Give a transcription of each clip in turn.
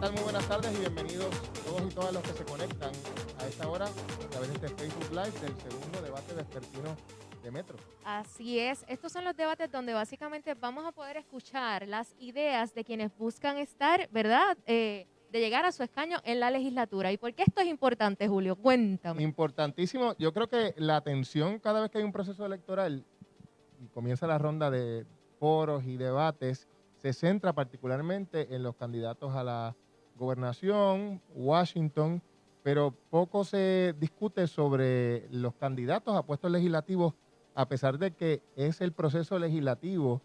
tal? Muy buenas tardes y bienvenidos todos y todas los que se conectan a esta hora a través de este Facebook Live del segundo debate vespertino de Metro. Así es, estos son los debates donde básicamente vamos a poder escuchar las ideas de quienes buscan estar, ¿verdad?, de llegar a su escaño en la legislatura. ¿Y por qué esto es importante, Julio? Cuéntame. Importantísimo. Yo creo que la atención cada vez que hay un proceso electoral y comienza la ronda de foros y debates, se centra particularmente en los candidatos a la gobernación, Washington, pero poco se discute sobre los candidatos a puestos legislativos, a pesar de que es el proceso legislativo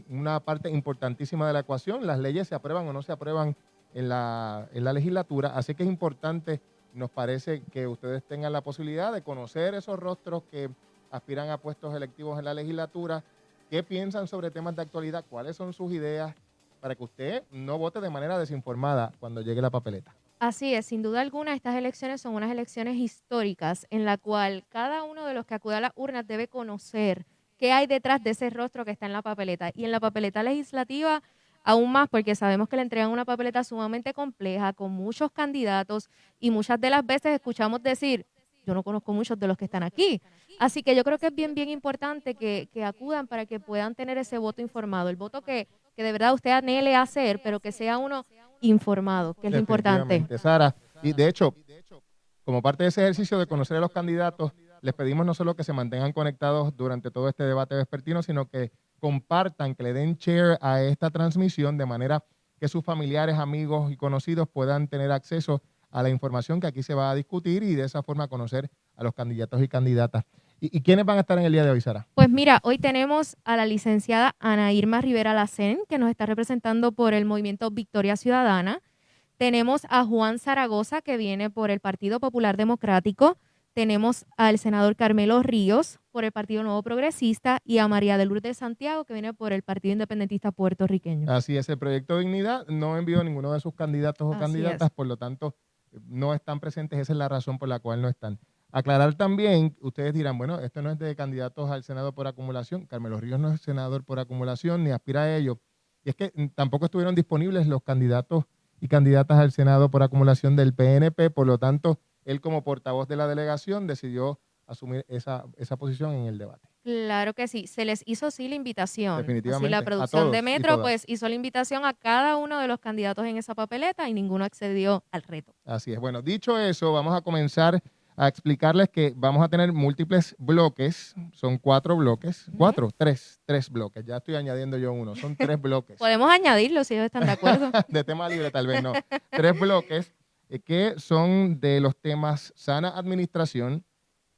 una parte importantísima de la ecuación. Las leyes se aprueban o no se aprueban en la legislatura, así que es importante, nos parece, que ustedes tengan la posibilidad de conocer esos rostros que aspiran a puestos electivos en la legislatura, qué piensan sobre temas de actualidad, cuáles son sus ideas, para que usted no vote de manera desinformada cuando llegue la papeleta. Así es, sin duda alguna, estas elecciones son unas elecciones históricas en la cual cada uno de los que acude a las urnas debe conocer qué hay detrás de ese rostro que está en la papeleta. Y en la papeleta legislativa, aún más, porque sabemos que le entregan una papeleta sumamente compleja, con muchos candidatos, y muchas de las veces escuchamos decir, yo no conozco muchos de los que están aquí. Así que yo creo que es bien importante que acudan para que puedan tener ese voto informado, el voto que de verdad usted anhele hacer, pero que sea uno informado, que es lo importante. Definitivamente, Sara. Y de hecho, como parte de ese ejercicio de conocer a los candidatos, les pedimos no solo que se mantengan conectados durante todo este debate vespertino, sino que compartan, que le den share a esta transmisión de manera que sus familiares, amigos y conocidos puedan tener acceso a la información que aquí se va a discutir y de esa forma conocer a los candidatos y candidatas. ¿Y quiénes van a estar en el día de hoy, Sara? Pues mira, hoy tenemos a la licenciada Ana Irma Rivera Lacén, que nos está representando por el movimiento Victoria Ciudadana. Tenemos a Juan Zaragoza, que viene por el Partido Popular Democrático. Tenemos al senador Carmelo Ríos, por el Partido Nuevo Progresista, y a María de Lourdes Santiago, que viene por el Partido Independentista Puertorriqueño. Así es, el Proyecto Dignidad no envió ninguno de sus candidatos o Así candidatas, es. por lo tanto, no están presentes. Esa es la razón por la cual no están. Aclarar también, ustedes dirán, bueno, esto no es de candidatos al Senado por acumulación. Carmelo Ríos no es senador por acumulación ni aspira a ello. Y es que tampoco estuvieron disponibles los candidatos y candidatas al Senado por acumulación del PNP, por lo tanto, él como portavoz de la delegación decidió asumir esa posición en el debate. Claro que sí, se les hizo sí la invitación. Definitivamente, Así la a producción de todos y Metro todas. pues hizo la invitación a cada uno de los candidatos en esa papeleta y ninguno accedió al reto. Así es. Bueno, dicho eso, vamos a comenzar a explicarles que vamos a tener múltiples bloques. Son 4 bloques. Tres bloques. Ya estoy añadiendo yo uno. Son 3 bloques. Podemos añadirlo si ellos están de acuerdo. De tema libre tal vez no. 3 bloques que son de los temas sana administración,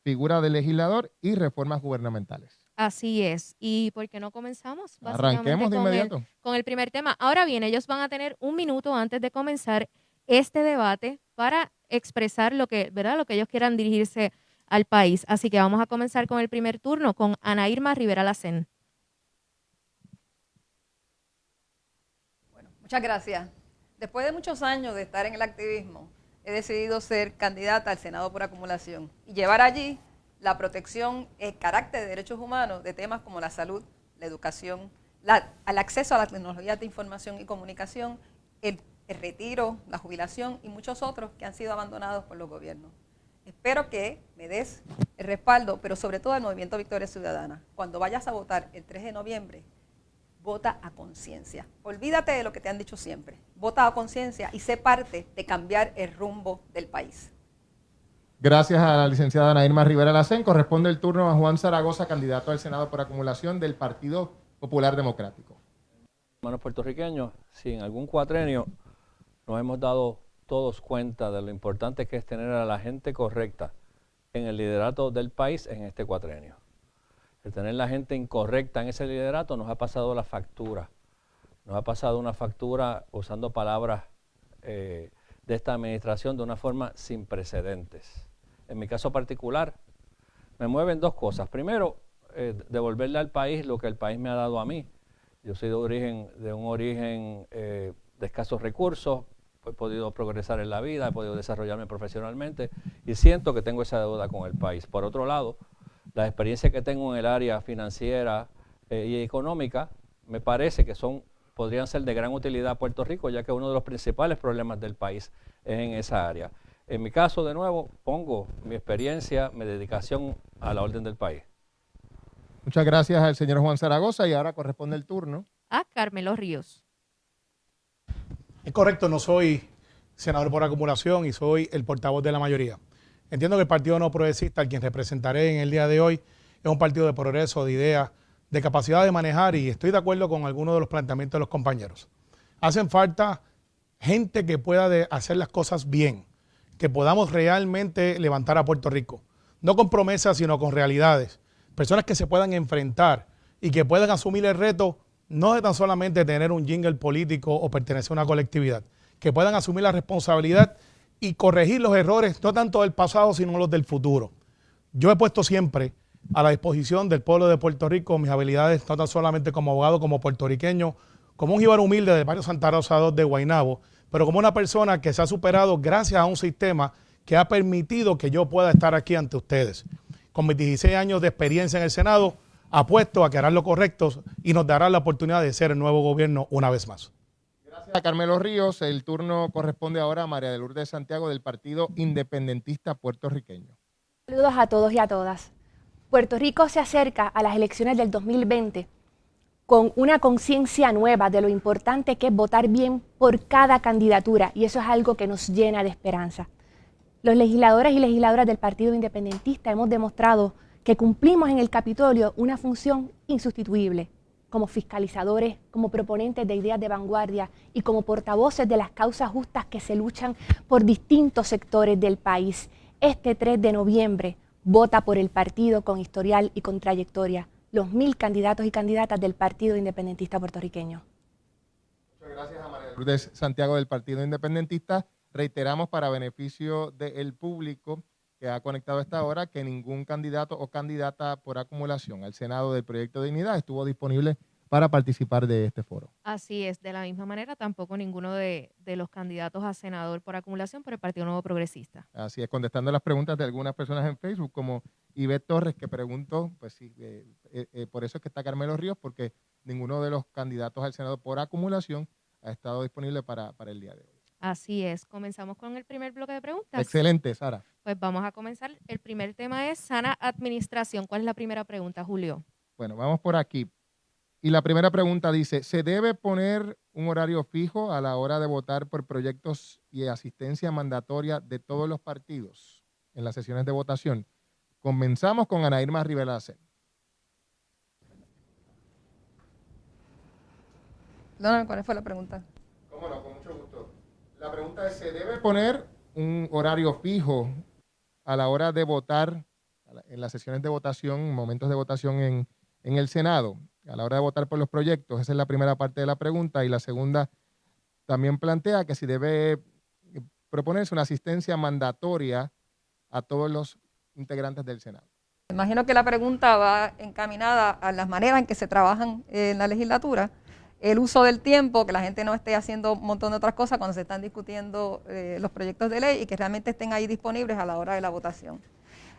figura del legislador y reformas gubernamentales. Así es. ¿Y por qué no comenzamos? Arranquemos de inmediato. Con el primer tema. Ahora bien, ellos van a tener un minuto antes de comenzar este debate para expresar lo que, ¿verdad?, lo que ellos quieran dirigirse al país. Así que vamos a comenzar con el primer turno con Ana Irma Rivera Lacén. Bueno, muchas gracias. Después de muchos años de estar en el activismo, he decidido ser candidata al Senado por acumulación y llevar allí la protección, el carácter de derechos humanos de temas como la salud, la educación, el acceso a la tecnología de información y comunicación, el retiro, la jubilación y muchos otros que han sido abandonados por los gobiernos. Espero que me des el respaldo, pero sobre todo al Movimiento Victoria Ciudadana. Cuando vayas a votar el 3 de noviembre, vota a conciencia. Olvídate de lo que te han dicho siempre. Vota a conciencia y sé parte de cambiar el rumbo del país. Gracias a la licenciada Ana Irma Rivera Lacén. Corresponde el turno a Juan Zaragoza, candidato al Senado por acumulación del Partido Popular Democrático. Hermanos puertorriqueños, si en algún cuatrenio nos hemos dado todos cuenta de lo importante que es tener a la gente correcta en el liderato del país en este cuatrenio. El tener la gente incorrecta en ese liderato nos ha pasado la factura. Nos ha pasado una factura usando palabras de esta administración de una forma sin precedentes. En mi caso particular, me mueven 2 cosas. Primero, devolverle al país lo que el país me ha dado a mí. Yo soy de un origen de escasos recursos, he podido progresar en la vida, he podido desarrollarme profesionalmente y siento que tengo esa deuda con el país. Por otro lado, la experiencia que tengo en el área financiera y económica me parece que son podrían ser de gran utilidad a Puerto Rico, ya que uno de los principales problemas del país es en esa área. En mi caso, de nuevo, pongo mi experiencia, mi dedicación a la orden del país. Muchas gracias al señor Juan Zaragoza y ahora corresponde el turno A Carmelo Ríos. Es correcto, no soy senador por acumulación y soy el portavoz de la mayoría. Entiendo que el Partido No Progresista, al quien representaré en el día de hoy, es un partido de progreso, de ideas, de capacidad de manejar, y estoy de acuerdo con algunos de los planteamientos de los compañeros. Hacen falta gente que pueda hacer las cosas bien, que podamos realmente levantar a Puerto Rico, no con promesas, sino con realidades. Personas que se puedan enfrentar y que puedan asumir el reto, no de tan solamente tener un jingle político o pertenecer a una colectividad, que puedan asumir la responsabilidad y corregir los errores, no tanto del pasado, sino los del futuro. Yo he puesto siempre a la disposición del pueblo de Puerto Rico mis habilidades, no tan solamente como abogado, como puertorriqueño, como un jíbaro humilde del barrio Santa Rosa II de Guaynabo, pero como una persona que se ha superado gracias a un sistema que ha permitido que yo pueda estar aquí ante ustedes. Con mis 16 años de experiencia en el Senado, apuesto a que harán lo correcto y nos darán la oportunidad de ser el nuevo gobierno una vez más. a Carmelo Ríos. El turno corresponde ahora a María de Lourdes Santiago del Partido Independentista Puertorriqueño. Saludos a todos y a todas. Puerto Rico se acerca a las elecciones del 2020 con una conciencia nueva de lo importante que es votar bien por cada candidatura, y eso es algo que nos llena de esperanza. Los legisladores y legisladoras del Partido Independentista hemos demostrado que cumplimos en el Capitolio una función insustituible, como fiscalizadores, como proponentes de ideas de vanguardia y como portavoces de las causas justas que se luchan por distintos sectores del país. Este 3 de noviembre, vota por el partido con historial y con trayectoria, los 1000 candidatos y candidatas del Partido Independentista Puertorriqueño. Muchas gracias a María de Lourdes Santiago del Partido Independentista. Reiteramos para beneficio del público que ha conectado a esta hora que ningún candidato o candidata por acumulación al Senado del Proyecto de Dignidad estuvo disponible para participar de este foro. Así es, de la misma manera tampoco ninguno de los candidatos a senador por acumulación por el Partido Nuevo Progresista. Así es, contestando las preguntas de algunas personas en Facebook, como Ivette Torres, que preguntó, pues sí, por eso es que está Carmelo Ríos, porque ninguno de los candidatos al Senado por acumulación ha estado disponible para el día de hoy. Así es, comenzamos con el primer bloque de preguntas. Excelente, Sara. Pues vamos a comenzar. El primer tema es sana administración. ¿Cuál es la primera pregunta, Julio? Bueno, vamos por aquí. Y la primera pregunta dice, ¿se debe poner un horario fijo a la hora de votar por proyectos y asistencia mandatoria de todos los partidos en las sesiones de votación? Comenzamos con Ana Irma Rivelace. Donald, ¿cuál fue la pregunta? Cómo no, con mucho gusto. La pregunta es, ¿se debe poner un horario fijo a la hora de votar en las sesiones de votación, momentos de votación en el Senado, a la hora de votar por los proyectos? Esa es la primera parte de la pregunta. Y la segunda también plantea que si debe proponerse una asistencia mandatoria a todos los integrantes del Senado. Imagino que la pregunta va encaminada a las maneras en que se trabajan en la legislatura, el uso del tiempo, que la gente no esté haciendo un montón de otras cosas cuando se están discutiendo los proyectos de ley y que realmente estén ahí disponibles a la hora de la votación.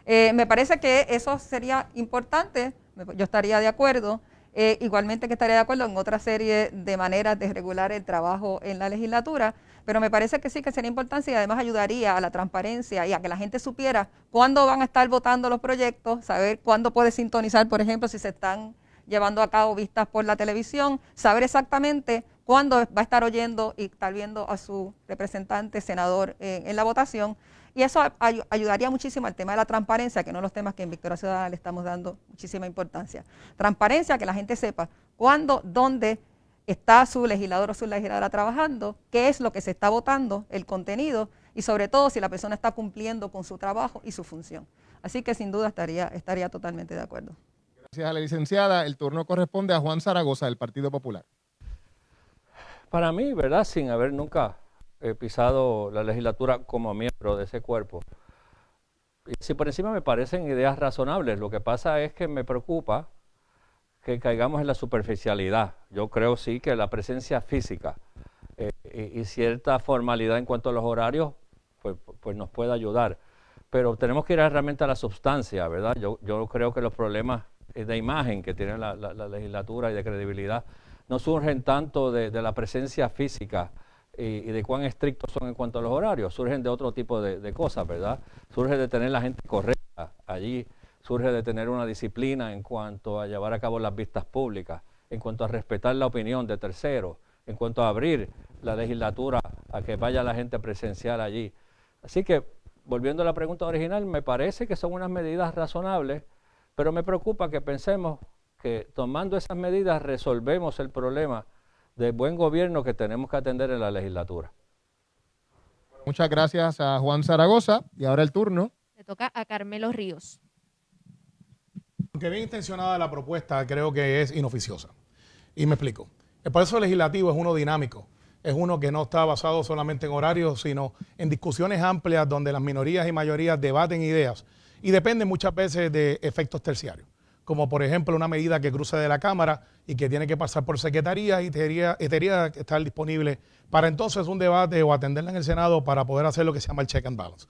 Me parece que eso sería importante, yo estaría de acuerdo, igualmente que estaría de acuerdo en otra serie de maneras de regular el trabajo en la legislatura, pero me parece que sí que sería importante y además ayudaría a la transparencia y a que la gente supiera cuándo van a estar votando los proyectos, saber cuándo puede sintonizar, por ejemplo, si se están llevando a cabo vistas por la televisión, saber exactamente cuándo va a estar oyendo y estar viendo a su representante, senador, en la votación. Y eso ayudaría muchísimo al tema de la transparencia, que no los temas que en Victoria Ciudadana le estamos dando muchísima importancia. Transparencia, que la gente sepa cuándo, dónde está su legislador o su legisladora trabajando, qué es lo que se está votando, el contenido, y sobre todo si la persona está cumpliendo con su trabajo y su función. Así que sin duda estaría totalmente de acuerdo. Gracias a la licenciada. El turno corresponde a Juan Zaragoza del Partido Popular. Para mí, ¿verdad? Sin haber nunca pisado la legislatura como miembro de ese cuerpo, y si por encima me parecen ideas razonables, lo que pasa es que me preocupa que caigamos en la superficialidad. Yo creo sí que la presencia física y cierta formalidad en cuanto a los horarios, pues nos puede ayudar. Pero tenemos que ir realmente a la sustancia, ¿verdad? Yo creo que los problemas de imagen que tiene la legislatura y de credibilidad no surgen tanto de la presencia física y de cuán estrictos son en cuanto a los horarios, surgen de otro tipo de cosas, ¿verdad? Surge de tener la gente correcta allí, surge de tener una disciplina en cuanto a llevar a cabo las vistas públicas, en cuanto a respetar la opinión de terceros, en cuanto a abrir la legislatura a que vaya la gente presencial allí. Así que, volviendo a la pregunta original, me parece que son unas medidas razonables, pero me preocupa que pensemos que tomando esas medidas resolvemos el problema de buen gobierno que tenemos que atender en la legislatura. Muchas gracias a Juan Zaragoza. Y ahora el turno. Le toca a Carmelo Ríos. Aunque bien intencionada la propuesta, creo que es inoficiosa. Y me explico. El proceso legislativo es uno dinámico. Es uno que no está basado solamente en horarios, sino en discusiones amplias donde las minorías y mayorías debaten ideas y depende muchas veces de efectos terciarios, como por ejemplo una medida que cruce de la Cámara y que tiene que pasar por secretaría y tendría que estar disponible para entonces un debate o atenderla en el Senado para poder hacer lo que se llama el check and balance.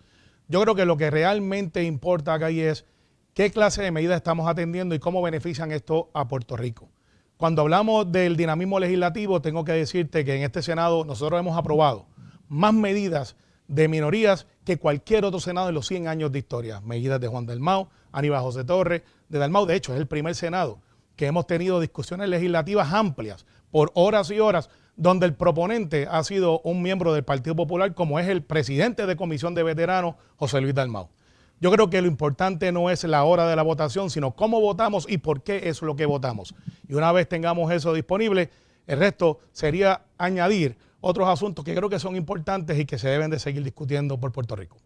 Yo creo que lo que realmente importa acá ahí es qué clase de medidas estamos atendiendo y cómo benefician esto a Puerto Rico. Cuando hablamos del dinamismo legislativo, tengo que decirte que en este Senado nosotros hemos aprobado más medidas de minorías que cualquier otro Senado en los 100 años de historia. Medidas de Juan Dalmau, Aníbal José Torres, de Dalmau. De hecho, es el primer Senado que hemos tenido discusiones legislativas amplias por horas y horas, donde el proponente ha sido un miembro del Partido Popular, como es el presidente de Comisión de Veteranos, José Luis Dalmau. Yo creo que lo importante no es la hora de la votación, sino cómo votamos y por qué es lo que votamos. Y una vez tengamos eso disponible, el resto sería añadir otros asuntos que creo que son importantes y que se deben de seguir discutiendo por Puerto Rico.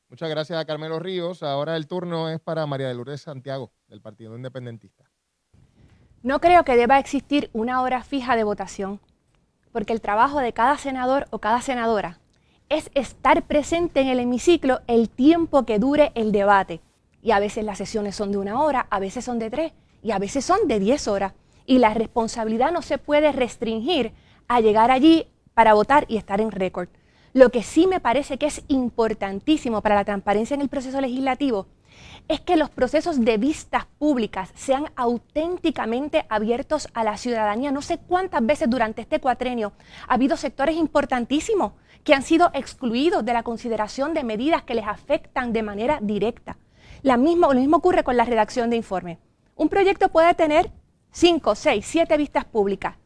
Muchas gracias a Carmelo Ríos. Ahora el turno es para María de Lourdes Santiago, del Partido Independentista. No creo que deba existir una hora fija de votación, porque el trabajo de cada senador o cada senadora es estar presente en el hemiciclo el tiempo que dure el debate. Y a veces las sesiones son de 1 hora, a veces son de 3 y a veces son de 10 horas. Y la responsabilidad no se puede restringir a llegar allí para votar y estar en récord. Lo que sí me parece que es importantísimo para la transparencia en el proceso legislativo es que los procesos de vistas públicas sean auténticamente abiertos a la ciudadanía. No sé cuántas veces durante este cuatrenio ha habido sectores importantísimos que han sido excluidos de la consideración de medidas que les afectan de manera directa. Lo mismo ocurre con la redacción de informes. Un proyecto puede tener 5, 6, 7 vistas públicas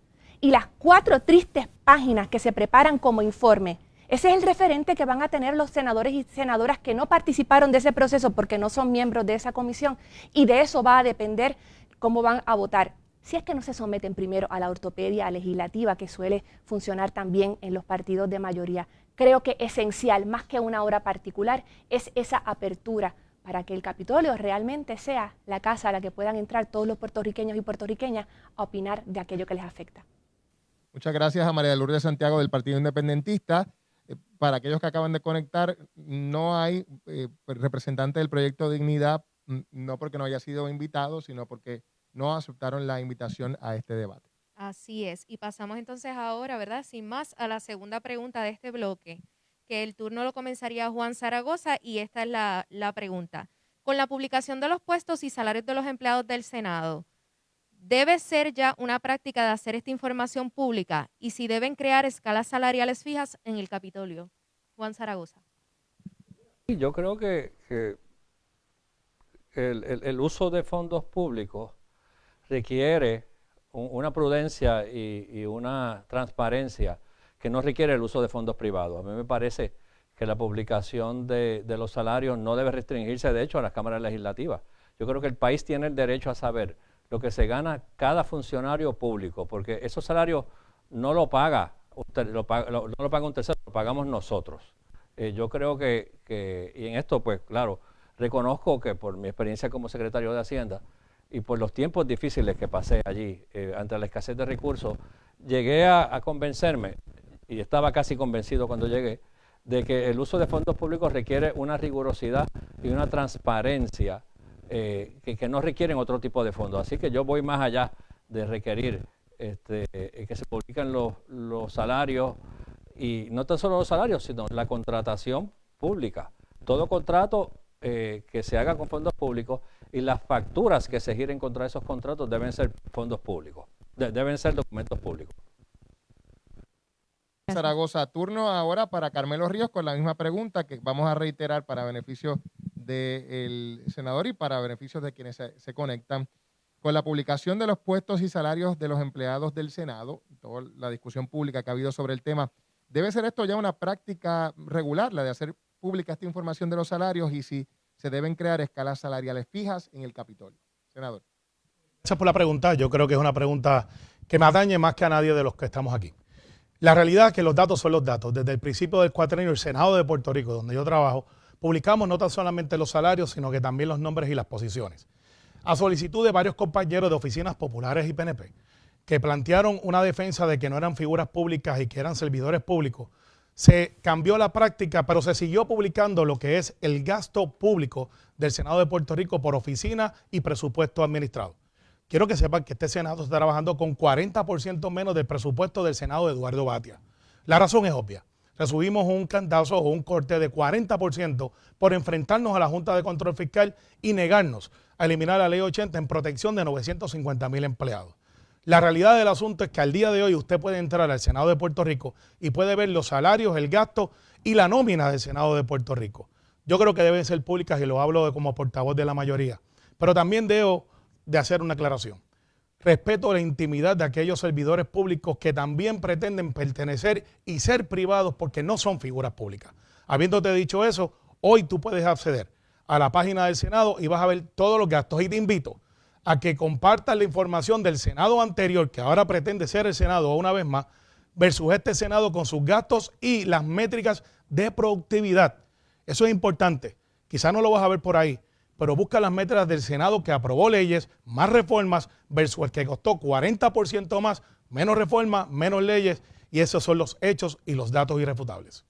y las 4 tristes páginas que se preparan como informe. Ese es el referente que van a tener los senadores y senadoras que no participaron de ese proceso porque no son miembros de esa comisión, y de eso va a depender cómo van a votar. Si es que no se someten primero a la ortopedia legislativa que suele funcionar también en los partidos de mayoría. Creo que esencial, más que una hora particular, es esa apertura para que el Capitolio realmente sea la casa a la que puedan entrar todos los puertorriqueños y puertorriqueñas a opinar de aquello que les afecta. Muchas gracias a María de Lourdes Santiago del Partido Independentista. Para aquellos que acaban de conectar, no hay representante del Proyecto Dignidad, no porque no haya sido invitado, sino porque no aceptaron la invitación a este debate. Así es. Y pasamos entonces ahora, ¿verdad? Sin más, a la segunda pregunta de este bloque, que el turno lo comenzaría Juan Zaragoza, y esta es la pregunta. Con la publicación de los puestos y salarios de los empleados del Senado, ¿debe ser ya una práctica de hacer esta información pública? Y si deben crear escalas salariales fijas en el Capitolio. Juan Zaragoza. Yo creo que el uso de fondos públicos requiere una prudencia y una transparencia que no requiere el uso de fondos privados. A mí me parece que la publicación de los salarios no debe restringirse, de hecho, a las cámaras legislativas. Yo creo que el país tiene el derecho a saber lo que se gana cada funcionario público, porque esos salarios no lo paga un tercero, lo pagamos nosotros. Yo creo que, y en esto, pues claro, reconozco que por mi experiencia como secretario de Hacienda y por los tiempos difíciles que pasé allí, ante la escasez de recursos, llegué a convencerme, y estaba casi convencido cuando llegué, de que el uso de fondos públicos requiere una rigurosidad y una transparencia que no requieren otro tipo de fondos. Así que yo voy más allá de requerir que se publiquen los salarios, y no tan solo los salarios, sino la contratación pública. Todo contrato que se haga con fondos públicos y las facturas que se giren contra esos contratos deben ser fondos públicos. Deben ser documentos públicos. Zaragoza, turno ahora para Carmelo Ríos con la misma pregunta que vamos a reiterar para beneficio del senador y para beneficio de quienes se conectan. Con la publicación de los puestos y salarios de los empleados del Senado, toda la discusión pública que ha habido sobre el tema, ¿debe ser esto ya una práctica regular, la de hacer pública esta información de los salarios y si se deben crear escalas salariales fijas en el Capitolio? Senador. Gracias por la pregunta. Yo creo que es una pregunta que me atañe más que a nadie de los que estamos aquí. La realidad es que los datos son los datos. Desde el principio del cuatrenio, el Senado de Puerto Rico, donde yo trabajo, publicamos no tan solamente los salarios, sino que también los nombres y las posiciones. A solicitud de varios compañeros de oficinas populares y PNP, que plantearon una defensa de que no eran figuras públicas y que eran servidores públicos, se cambió la práctica, pero se siguió publicando lo que es el gasto público del Senado de Puerto Rico por oficina y presupuesto administrado. Quiero que sepan que este Senado está trabajando con 40% menos del presupuesto del Senado de Eduardo Batia. La razón es obvia. Recibimos un cantazo o un corte de 40% por enfrentarnos a la Junta de Control Fiscal y negarnos a eliminar la Ley 80 en protección de 950,000 empleados. La realidad del asunto es que al día de hoy usted puede entrar al Senado de Puerto Rico y puede ver los salarios, el gasto y la nómina del Senado de Puerto Rico. Yo creo que deben ser públicas y lo hablo como portavoz de la mayoría. Pero también debo de hacer una aclaración. Respeto la intimidad de aquellos servidores públicos que también pretenden pertenecer y ser privados porque no son figuras públicas. Habiéndote dicho eso, hoy tú puedes acceder a la página del Senado y vas a ver todos los gastos. Y te invito a que compartas la información del Senado anterior, que ahora pretende ser el Senado una vez más, versus este Senado con sus gastos y las métricas de productividad. Eso es importante. Quizás no lo vas a ver por ahí, pero busca las métricas del Senado que aprobó leyes, más reformas, versus el que costó 40% más, menos reformas, menos leyes, y esos son los hechos y los datos irrefutables.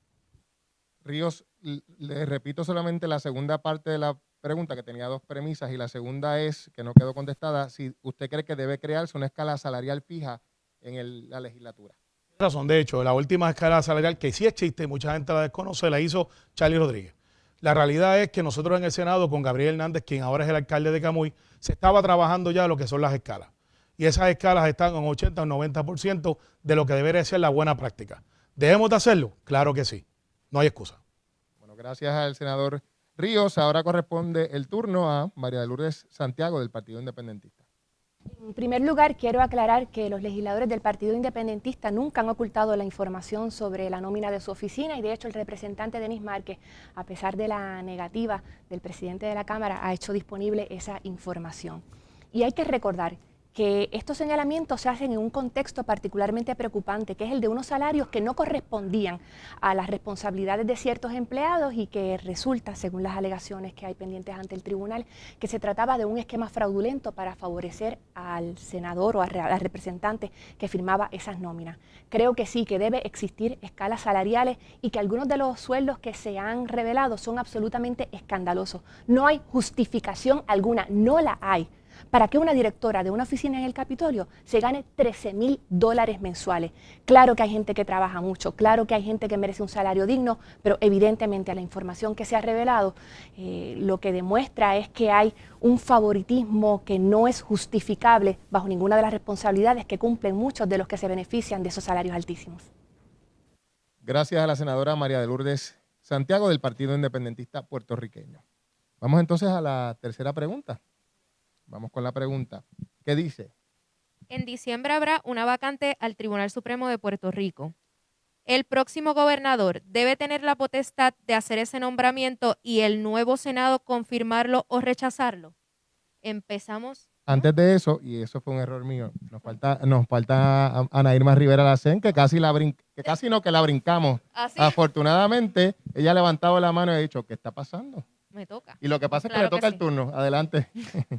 Ríos, le repito solamente la segunda parte de la pregunta, que tenía dos premisas, y la segunda es, que no quedó contestada, si usted cree que debe crearse una escala salarial fija en la legislatura. Tiene razón, de hecho, la última escala salarial que sí existe, mucha gente la desconoce, la hizo Charlie Rodríguez. La realidad es que nosotros en el Senado, con Gabriel Hernández, quien ahora es el alcalde de Camuy, se estaba trabajando ya lo que son las escalas. Y esas escalas están en 80 o 90% de lo que debería ser la buena práctica. ¿Debemos de hacerlo? Claro que sí. No hay excusa. Bueno, gracias al senador Ríos. Ahora corresponde el turno a María de Lourdes Santiago del Partido Independentista. En primer lugar, quiero aclarar que los legisladores del Partido Independentista nunca han ocultado la información sobre la nómina de su oficina y de hecho el representante Denis Márquez, a pesar de la negativa del presidente de la Cámara, ha hecho disponible esa información. Y hay que recordar que estos señalamientos se hacen en un contexto particularmente preocupante, que es el de unos salarios que no correspondían a las responsabilidades de ciertos empleados y que resulta, según las alegaciones que hay pendientes ante el tribunal, que se trataba de un esquema fraudulento para favorecer al senador o al representante que firmaba esas nóminas. Creo que sí, que debe existir escalas salariales y que algunos de los sueldos que se han revelado son absolutamente escandalosos. No hay justificación alguna, no la hay, para que una directora de una oficina en el Capitolio se gane $13,000 mensuales. Claro que hay gente que trabaja mucho, claro que hay gente que merece un salario digno, pero evidentemente la información que se ha revelado lo que demuestra es que hay un favoritismo que no es justificable bajo ninguna de las responsabilidades que cumplen muchos de los que se benefician de esos salarios altísimos. Gracias a la senadora María de Lourdes Santiago del Partido Independentista Puertorriqueño. Vamos entonces a la tercera pregunta. Vamos con la pregunta. ¿Qué dice? En diciembre habrá una vacante al Tribunal Supremo de Puerto Rico. El próximo gobernador debe tener la potestad de hacer ese nombramiento y el nuevo Senado confirmarlo o rechazarlo. Empezamos. Antes de eso, y eso fue un error mío, nos falta Ana Irma Rivera Lacén, que casi la brincamos. ¿Ah, sí? Afortunadamente, ella ha levantado la mano y ha dicho, ¿qué está pasando? Me toca. Y lo que pasa es que Claro le toca que el turno. Adelante.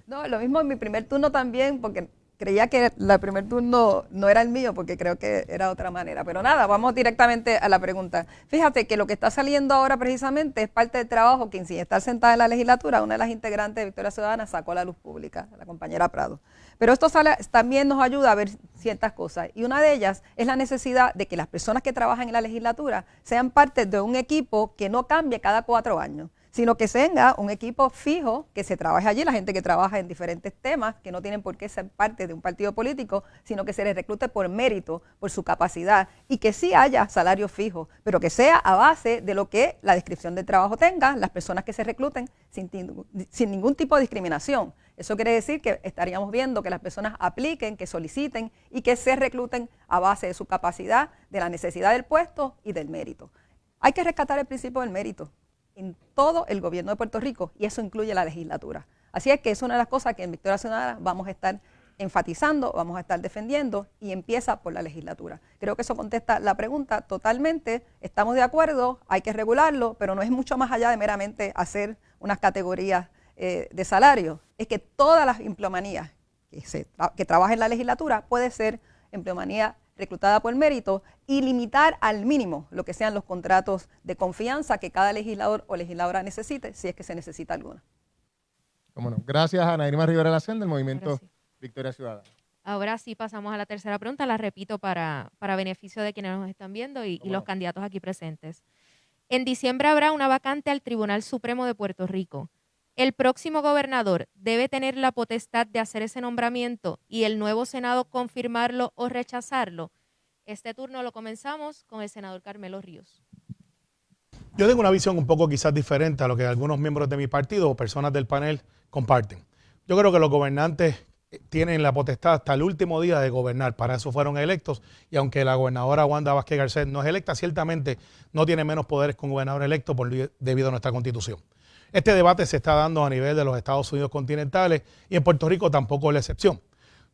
No, lo mismo en mi primer turno también, porque creía que el primer turno no era el mío, porque creo que era otra manera. Pero nada, vamos directamente a la pregunta. Fíjate que lo que está saliendo ahora precisamente es parte del trabajo que, sin estar sentada en la legislatura, una de las integrantes de Victoria Ciudadana sacó a la luz pública, la compañera Prado. Pero esto también nos ayuda a ver ciertas cosas. Y una de ellas es la necesidad de que las personas que trabajan en la legislatura sean parte de un equipo que no cambie cada 4 años, sino que tenga un equipo fijo, que se trabaje allí, la gente que trabaja en diferentes temas, que no tienen por qué ser parte de un partido político, sino que se les reclute por mérito, por su capacidad, y que sí haya salario fijo, pero que sea a base de lo que la descripción del trabajo tenga, las personas que se recluten sin ningún tipo de discriminación. Eso quiere decir que estaríamos viendo que las personas apliquen, que soliciten y que se recluten a base de su capacidad, de la necesidad del puesto y del mérito. Hay que rescatar el principio del mérito en todo el gobierno de Puerto Rico, y eso incluye la legislatura. Así es que es una de las cosas que en Victoria Ciudadana vamos a estar enfatizando, vamos a estar defendiendo, y empieza por la legislatura. Creo que eso contesta la pregunta totalmente. Estamos de acuerdo, hay que regularlo, pero no es mucho más allá de meramente hacer unas categorías de salario. Es que todas las empleomanías que trabajen en la legislatura puede ser empleomanía reclutada por mérito, y limitar al mínimo lo que sean los contratos de confianza que cada legislador o legisladora necesite, si es que se necesita alguna. Cómo no. Gracias a Ana Irma Rivera Lacén del Movimiento Gracias. Victoria Ciudadana. Ahora sí pasamos a la tercera pregunta, la repito para beneficio de quienes nos están viendo y los candidatos aquí presentes. En diciembre habrá una vacante al Tribunal Supremo de Puerto Rico. ¿El próximo gobernador debe tener la potestad de hacer ese nombramiento y el nuevo Senado confirmarlo o rechazarlo? Este turno lo comenzamos con el senador Carmelo Ríos. Yo tengo una visión un poco quizás diferente a lo que algunos miembros de mi partido o personas del panel comparten. Yo creo que los gobernantes tienen la potestad hasta el último día de gobernar. Para eso fueron electos, y aunque la gobernadora Wanda Vázquez Garcet no es electa, ciertamente no tiene menos poderes que un gobernador electo debido a nuestra Constitución. Este debate se está dando a nivel de los Estados Unidos continentales, y en Puerto Rico tampoco es la excepción.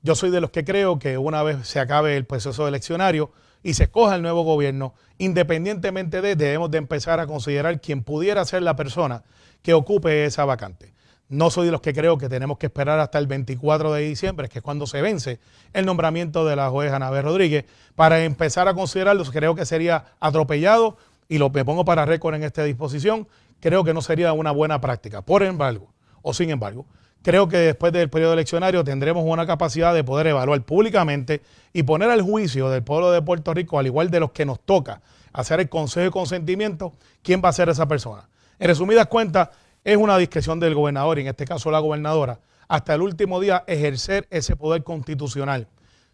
Yo soy de los que creo que una vez se acabe el proceso eleccionario y se escoja el nuevo gobierno, independientemente debemos de empezar a considerar quién pudiera ser la persona que ocupe esa vacante. No soy de los que creo que tenemos que esperar hasta el 24 de diciembre, que es cuando se vence el nombramiento de la juez Anabel Rodríguez, para empezar a considerarlo. Creo que sería atropellado, y me pongo para récord en esta disposición. Creo que no sería una buena práctica. Sin embargo, creo que después del periodo eleccionario tendremos una capacidad de poder evaluar públicamente y poner al juicio del pueblo de Puerto Rico, al igual de los que nos toca hacer el consejo de consentimiento, quién va a ser esa persona. En resumidas cuentas, es una discreción del gobernador, y en este caso la gobernadora, hasta el último día ejercer ese poder constitucional.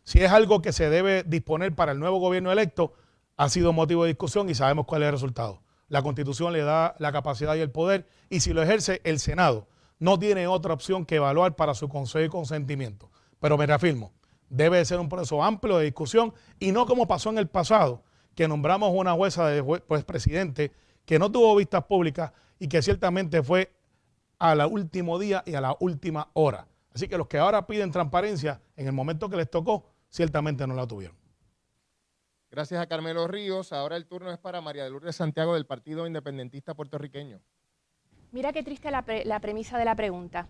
Si es algo que se debe disponer para el nuevo gobierno electo, ha sido motivo de discusión y sabemos cuál es el resultado. La Constitución le da la capacidad y el poder, y si lo ejerce el Senado, no tiene otra opción que evaluar para su consejo y consentimiento. Pero me reafirmo, debe de ser un proceso amplio de discusión, y no como pasó en el pasado, que nombramos una jueza de presidente que no tuvo vistas públicas y que ciertamente fue al último día y a la última hora. Así que los que ahora piden transparencia, en el momento que les tocó, ciertamente no la tuvieron. Gracias a Carmelo Ríos. Ahora el turno es para María de Lourdes Santiago del Partido Independentista Puertorriqueño. Mira qué triste la premisa de la pregunta.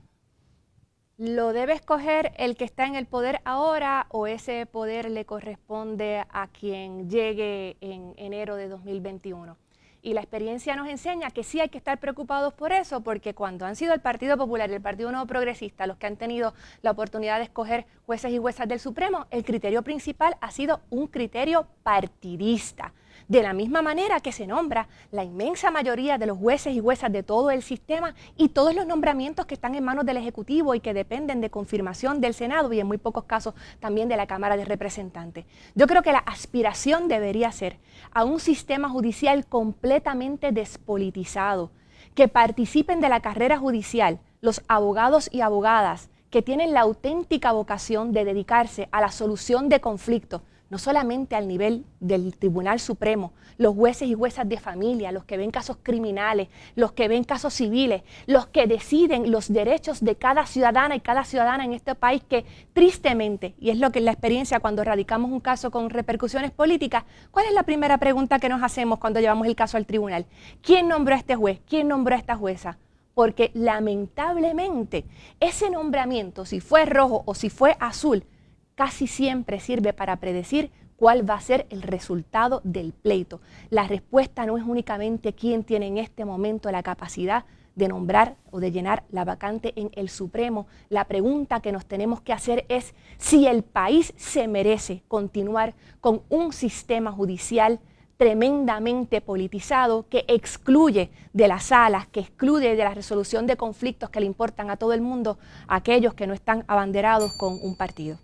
¿Lo debe escoger el que está en el poder ahora, o ese poder le corresponde a quien llegue en enero de 2021? Y la experiencia nos enseña que sí hay que estar preocupados por eso, porque cuando han sido el Partido Popular y el Partido Nuevo Progresista los que han tenido la oportunidad de escoger jueces y juezas del Supremo, el criterio principal ha sido un criterio partidista. De la misma manera que se nombra la inmensa mayoría de los jueces y juezas de todo el sistema, y todos los nombramientos que están en manos del Ejecutivo y que dependen de confirmación del Senado, y en muy pocos casos también de la Cámara de Representantes. Yo creo que la aspiración debería ser a un sistema judicial completamente despolitizado, que participen de la carrera judicial los abogados y abogadas que tienen la auténtica vocación de dedicarse a la solución de conflictos, no solamente al nivel del Tribunal Supremo, los jueces y juezas de familia, los que ven casos criminales, los que ven casos civiles, los que deciden los derechos de cada ciudadana y cada ciudadana en este país, que tristemente, y es lo que es la experiencia cuando radicamos un caso con repercusiones políticas, ¿cuál es la primera pregunta que nos hacemos cuando llevamos el caso al tribunal? ¿Quién nombró a este juez? ¿Quién nombró a esta jueza? Porque lamentablemente ese nombramiento, si fue rojo o si fue azul, casi siempre sirve para predecir cuál va a ser el resultado del pleito. La respuesta no es únicamente quién tiene en este momento la capacidad de nombrar o de llenar la vacante en el Supremo. La pregunta que nos tenemos que hacer es si el país se merece continuar con un sistema judicial tremendamente politizado que excluye de las salas, que excluye de la resolución de conflictos que le importan a todo el mundo, a aquellos que no están abanderados con un partido.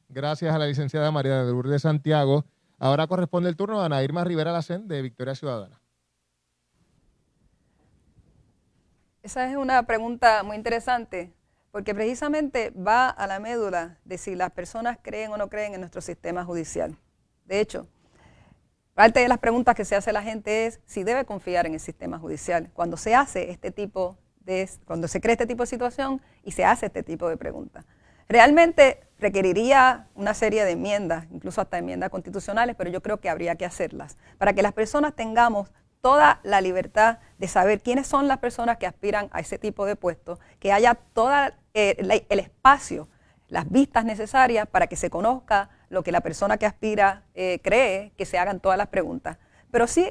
Gracias a la licenciada María de Lourdes Santiago. Ahora corresponde el turno a Ana Irma Rivera Lacén de Victoria Ciudadana. Esa es una pregunta muy interesante, porque precisamente va a la médula de si las personas creen o no creen en nuestro sistema judicial. De hecho, parte de las preguntas que se hace la gente es si debe confiar en el sistema judicial cuando se hace cuando se crea este tipo de situación y se hace este tipo de preguntas. Realmente requeriría una serie de enmiendas, incluso hasta enmiendas constitucionales, pero yo creo que habría que hacerlas para que las personas tengamos toda la libertad de saber quiénes son las personas que aspiran a ese tipo de puestos, que haya todo el espacio, las vistas necesarias para que se conozca lo que la persona que aspira cree, que se hagan todas las preguntas. Pero sí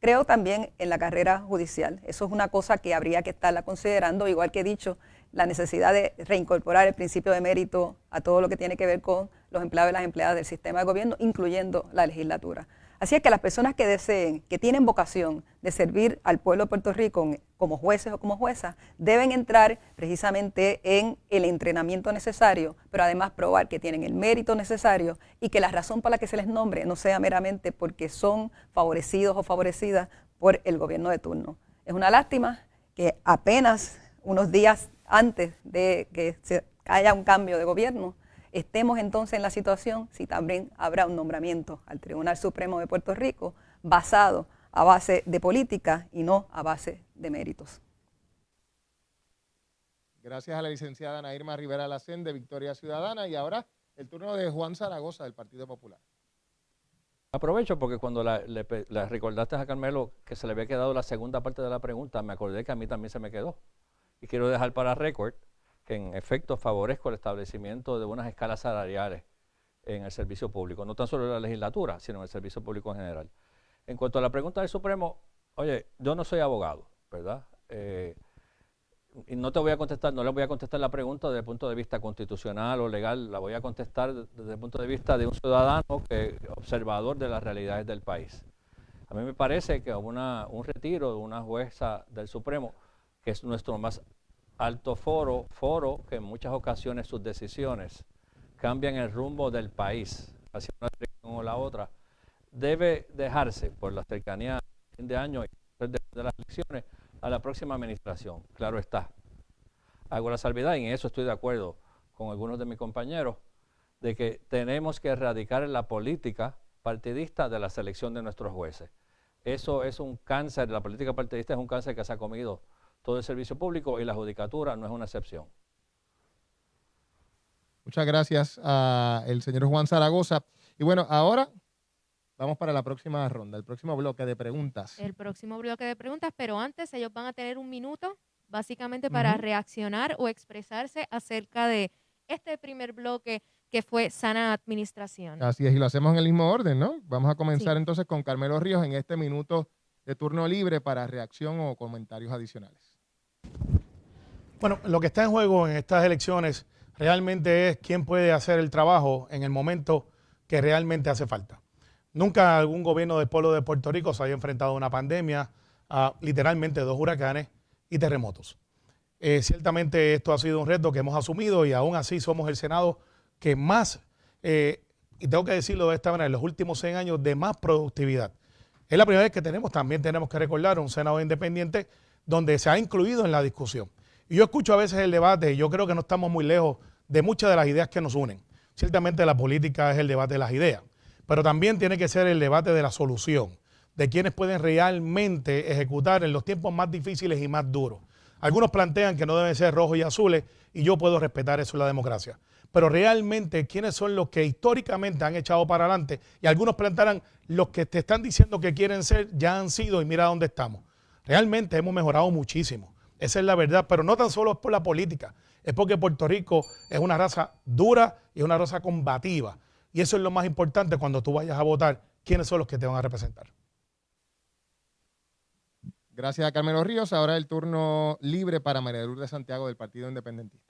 creo también en la carrera judicial. Eso es una cosa que habría que estarla considerando, igual que he dicho, la necesidad de reincorporar el principio de mérito a todo lo que tiene que ver con los empleados y las empleadas del sistema de gobierno, incluyendo la legislatura. Así es que las personas que deseen, que tienen vocación de servir al pueblo de Puerto Rico como jueces o como juezas, deben entrar precisamente en el entrenamiento necesario, pero además probar que tienen el mérito necesario y que la razón por la que se les nombre no sea meramente porque son favorecidos o favorecidas por el gobierno de turno. Es una lástima que apenas unos días antes de que haya un cambio de gobierno, estemos entonces en la situación si también habrá un nombramiento al Tribunal Supremo de Puerto Rico basado a base de política y no a base de méritos. Gracias a la licenciada Ana Irma Rivera Lacén de Victoria Ciudadana. Y ahora el turno de Juan Zaragoza del Partido Popular. Aprovecho porque cuando le recordaste a Carmelo que se le había quedado la segunda parte de la pregunta, me acordé que a mí también se me quedó. Y quiero dejar para récord que en efecto favorezco el establecimiento de unas escalas salariales en el servicio público, no tan solo en la legislatura, sino en el servicio público en general. En cuanto a la pregunta del Supremo, oye, yo no soy abogado, ¿verdad? Y no te voy a contestar, no le voy a contestar la pregunta desde el punto de vista constitucional o legal, la voy a contestar desde el punto de vista de un ciudadano observador de las realidades del país. A mí me parece que un retiro de una jueza del Supremo, que es nuestro más alto foro que en muchas ocasiones sus decisiones cambian el rumbo del país hacia una dirección o la otra, debe dejarse por la cercanía del fin de año y de las elecciones a la próxima administración. Claro está. Hago la salvedad, y en eso estoy de acuerdo con algunos de mis compañeros, de que tenemos que erradicar la política partidista de la selección de nuestros jueces. Eso es un cáncer, la política partidista es un cáncer que se ha comido todo el servicio público y la judicatura no es una excepción. Muchas gracias al señor Juan Zaragoza. Y bueno, ahora vamos para la próxima ronda, el próximo bloque de preguntas. El próximo bloque de preguntas, pero antes ellos van a tener un minuto básicamente para reaccionar o expresarse acerca de este primer bloque que fue sana administración. Así es, y lo hacemos en el mismo orden, ¿no? Vamos a comenzar entonces con Carmelo Ríos en este minuto de turno libre para reacción o comentarios adicionales. Bueno, lo que está en juego en estas elecciones realmente es quién puede hacer el trabajo en el momento que realmente hace falta. Nunca algún gobierno del pueblo de Puerto Rico se había enfrentado a una pandemia, a literalmente 2 huracanes y terremotos. Ciertamente esto ha sido un reto que hemos asumido y aún así somos el Senado que más, y tengo que decirlo de esta manera, en los últimos 100 años de más productividad. Es la primera vez que también tenemos que recordar un Senado independiente donde se ha incluido en la discusión. Y yo escucho a veces el debate y yo creo que no estamos muy lejos de muchas de las ideas que nos unen. Ciertamente la política es el debate de las ideas, pero también tiene que ser el debate de la solución, de quienes pueden realmente ejecutar en los tiempos más difíciles y más duros. Algunos plantean que no deben ser rojos y azules y yo puedo respetar eso en la democracia. Pero realmente, ¿quiénes son los que históricamente han echado para adelante? Y algunos plantearán, los que te están diciendo que quieren ser, ya han sido y mira dónde estamos. Realmente hemos mejorado muchísimo. Esa es la verdad, pero no tan solo es por la política, es porque Puerto Rico es una raza dura y es una raza combativa. Y eso es lo más importante cuando tú vayas a votar, quiénes son los que te van a representar. Gracias a Carmelo Ríos. Ahora el turno libre para María de Lourdes Santiago del Partido Independentista.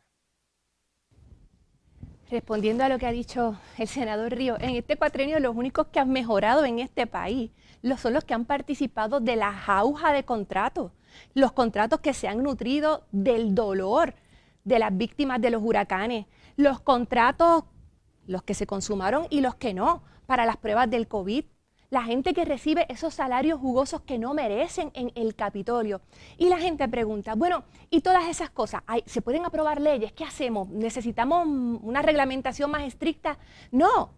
Respondiendo a lo que ha dicho el senador Río, en este cuatrenio los únicos que han mejorado en este país son los que han participado de la jauja de contratos, los contratos que se han nutrido del dolor de las víctimas de los huracanes, los contratos, los que se consumaron y los que no, para las pruebas del COVID. La gente que recibe esos salarios jugosos que no merecen en el Capitolio. Y la gente pregunta, bueno, ¿y todas esas cosas? ¿Se pueden aprobar leyes? ¿Qué hacemos? ¿Necesitamos una reglamentación más estricta? No.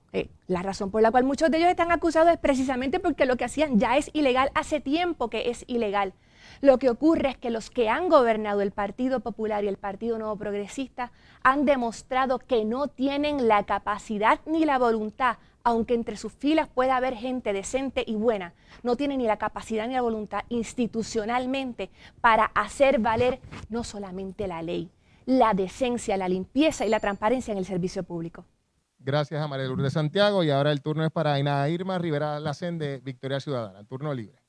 La razón por la cual muchos de ellos están acusados es precisamente porque lo que hacían ya es ilegal, hace tiempo que es ilegal. Lo que ocurre es que los que han gobernado el Partido Popular y el Partido Nuevo Progresista han demostrado que no tienen la capacidad ni la voluntad, aunque entre sus filas pueda haber gente decente y buena, no tienen ni la capacidad ni la voluntad institucionalmente para hacer valer no solamente la ley, la decencia, la limpieza y la transparencia en el servicio público. Gracias a María Lourdes Santiago y ahora el turno es para Ana Irma Rivera Lacén de Victoria Ciudadana. Turno libre.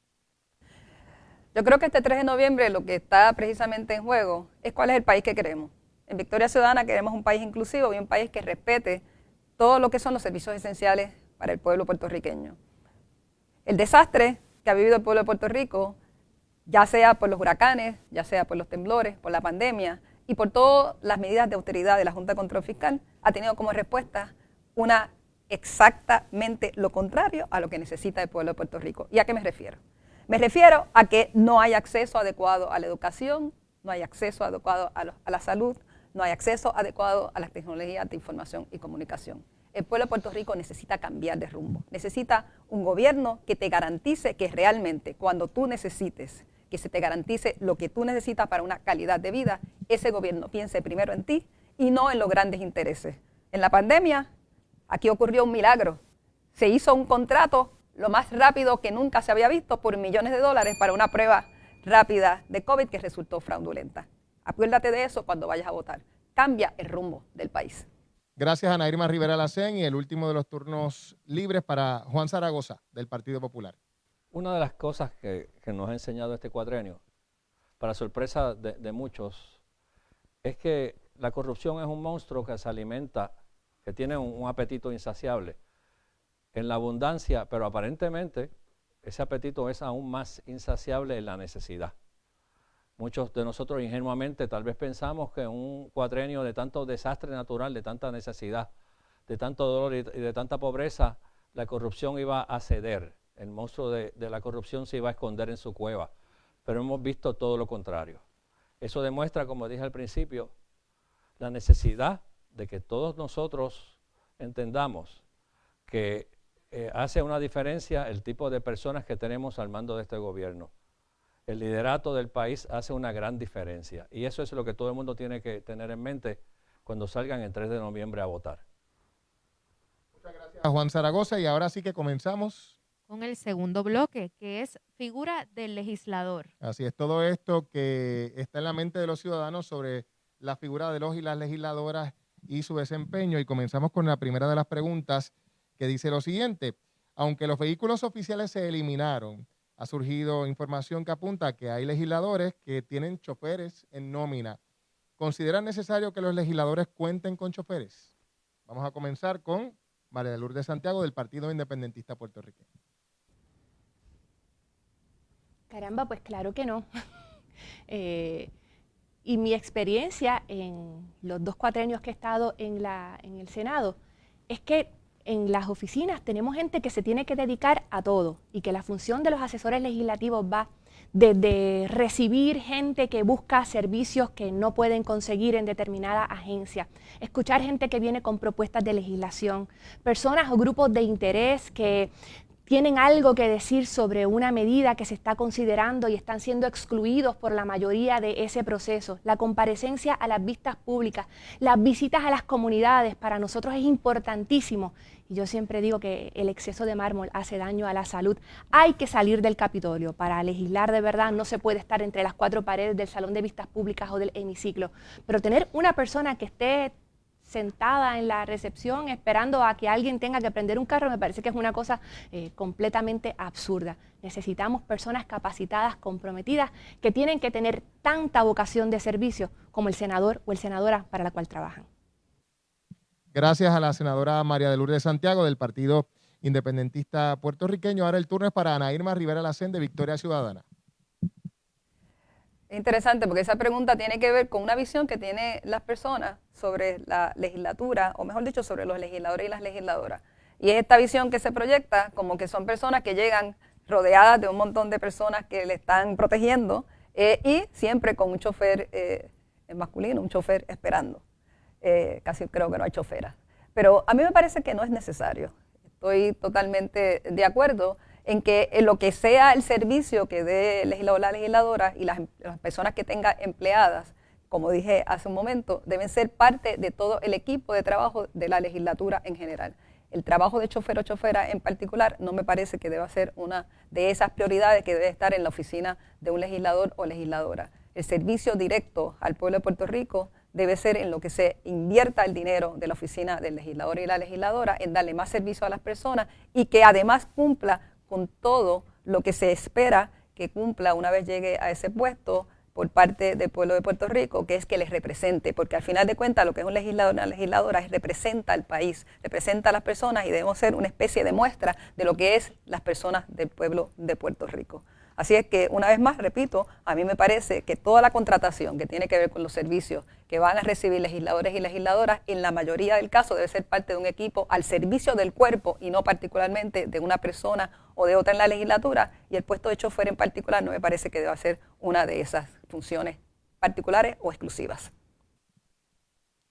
Yo creo que este 3 de noviembre lo que está precisamente en juego es cuál es el país que queremos. En Victoria Ciudadana queremos un país inclusivo y un país que respete todo lo que son los servicios esenciales para el pueblo puertorriqueño. El desastre que ha vivido el pueblo de Puerto Rico, ya sea por los huracanes, ya sea por los temblores, por la pandemia y por todas las medidas de austeridad de la Junta de Control Fiscal, ha tenido como respuesta una exactamente lo contrario a lo que necesita el pueblo de Puerto Rico. ¿Y a qué me refiero? Me refiero a que no hay acceso adecuado a la educación, no hay acceso adecuado a la salud, no hay acceso adecuado a las tecnologías de información y comunicación. El pueblo de Puerto Rico necesita cambiar de rumbo, necesita un gobierno que te garantice que realmente cuando tú necesites, que se te garantice lo que tú necesitas para una calidad de vida, ese gobierno piense primero en ti y no en los grandes intereses. En la pandemia, aquí ocurrió un milagro. Se hizo un contrato lo más rápido que nunca se había visto por millones de dólares para una prueba rápida de COVID que resultó fraudulenta. Acuérdate de eso cuando vayas a votar. Cambia el rumbo del país. Gracias a Ana Irma Rivera Lacén y el último de los turnos libres para Juan Zaragoza del Partido Popular. Una de las cosas que nos ha enseñado este cuatrenio, para sorpresa de muchos, es que la corrupción es un monstruo que se alimenta, que tiene un apetito insaciable en la abundancia, pero aparentemente ese apetito es aún más insaciable en la necesidad. Muchos de nosotros ingenuamente tal vez pensamos que un cuatrenio de tanto desastre natural, de tanta necesidad, de tanto dolor y de tanta pobreza, la corrupción iba a ceder. El monstruo de la corrupción se iba a esconder en su cueva. Pero hemos visto todo lo contrario. Eso demuestra, como dije al principio, la necesidad de que todos nosotros entendamos que hace una diferencia el tipo de personas que tenemos al mando de este gobierno. El liderato del país hace una gran diferencia y eso es lo que todo el mundo tiene que tener en mente cuando salgan el 3 de noviembre a votar. Muchas gracias a Juan Zaragoza y ahora sí que comenzamos con el segundo bloque, que es figura del legislador. Así es, todo esto que está en la mente de los ciudadanos sobre la figura de los y las legisladoras y su desempeño. Y comenzamos con la primera de las preguntas que dice lo siguiente: aunque los vehículos oficiales se eliminaron, ha surgido información que apunta a que hay legisladores que tienen choferes en nómina. ¿Consideran necesario que los legisladores cuenten con choferes? Vamos a comenzar con María Lourdes Santiago del Partido Independentista Puertorriqueño. Caramba, pues claro que no. Y mi experiencia en los 2 cuatrenios que he estado en el Senado es que en las oficinas tenemos gente que se tiene que dedicar a todo y que la función de los asesores legislativos va desde recibir gente que busca servicios que no pueden conseguir en determinada agencia, escuchar gente que viene con propuestas de legislación, personas o grupos de interés que tienen algo que decir sobre una medida que se está considerando y están siendo excluidos por la mayoría de ese proceso. La comparecencia a las vistas públicas, las visitas a las comunidades, para nosotros es importantísimo. Y yo siempre digo que el exceso de mármol hace daño a la salud. Hay que salir del Capitolio. Para legislar de verdad no se puede estar entre las 4 paredes del salón de vistas públicas o del hemiciclo. Pero tener una persona que esté sentada en la recepción esperando a que alguien tenga que prender un carro, me parece que es una cosa completamente absurda. Necesitamos personas capacitadas, comprometidas, que tienen que tener tanta vocación de servicio como el senador o el senadora para la cual trabajan. Gracias a la senadora María de Lourdes Santiago del Partido Independentista Puertorriqueño. Ahora el turno es para Ana Irma Rivera Lacén de Victoria Ciudadana. Es interesante porque esa pregunta tiene que ver con una visión que tienen las personas sobre la legislatura, o mejor dicho, sobre los legisladores y las legisladoras. Y es esta visión que se proyecta como que son personas que llegan rodeadas de un montón de personas que le están protegiendo y siempre con un chofer masculino, un chofer esperando. Casi creo que no hay choferas. Pero a mí me parece que no es necesario. Estoy totalmente de acuerdo en que lo que sea el servicio que dé el legislador, la legisladora y las personas que tenga empleadas, como dije hace un momento, deben ser parte de todo el equipo de trabajo de la legislatura en general. El trabajo de chofer o chofera en particular no me parece que deba ser una de esas prioridades que debe estar en la oficina de un legislador o legisladora. El servicio directo al pueblo de Puerto Rico debe ser en lo que se invierta el dinero de la oficina del legislador y la legisladora, en darle más servicio a las personas y que además cumpla con todo lo que se espera que cumpla una vez llegue a ese puesto por parte del pueblo de Puerto Rico, que es que les represente, porque al final de cuentas lo que es un legislador, una legisladora, es representa al país, representa a las personas y debemos ser una especie de muestra de lo que es las personas del pueblo de Puerto Rico. Así es que, una vez más, repito, a mí me parece que toda la contratación que tiene que ver con los servicios que van a recibir legisladores y legisladoras, en la mayoría del caso debe ser parte de un equipo al servicio del cuerpo y no particularmente de una persona o de otra en la legislatura, y el puesto de chofer en particular no me parece que deba ser una de esas funciones particulares o exclusivas.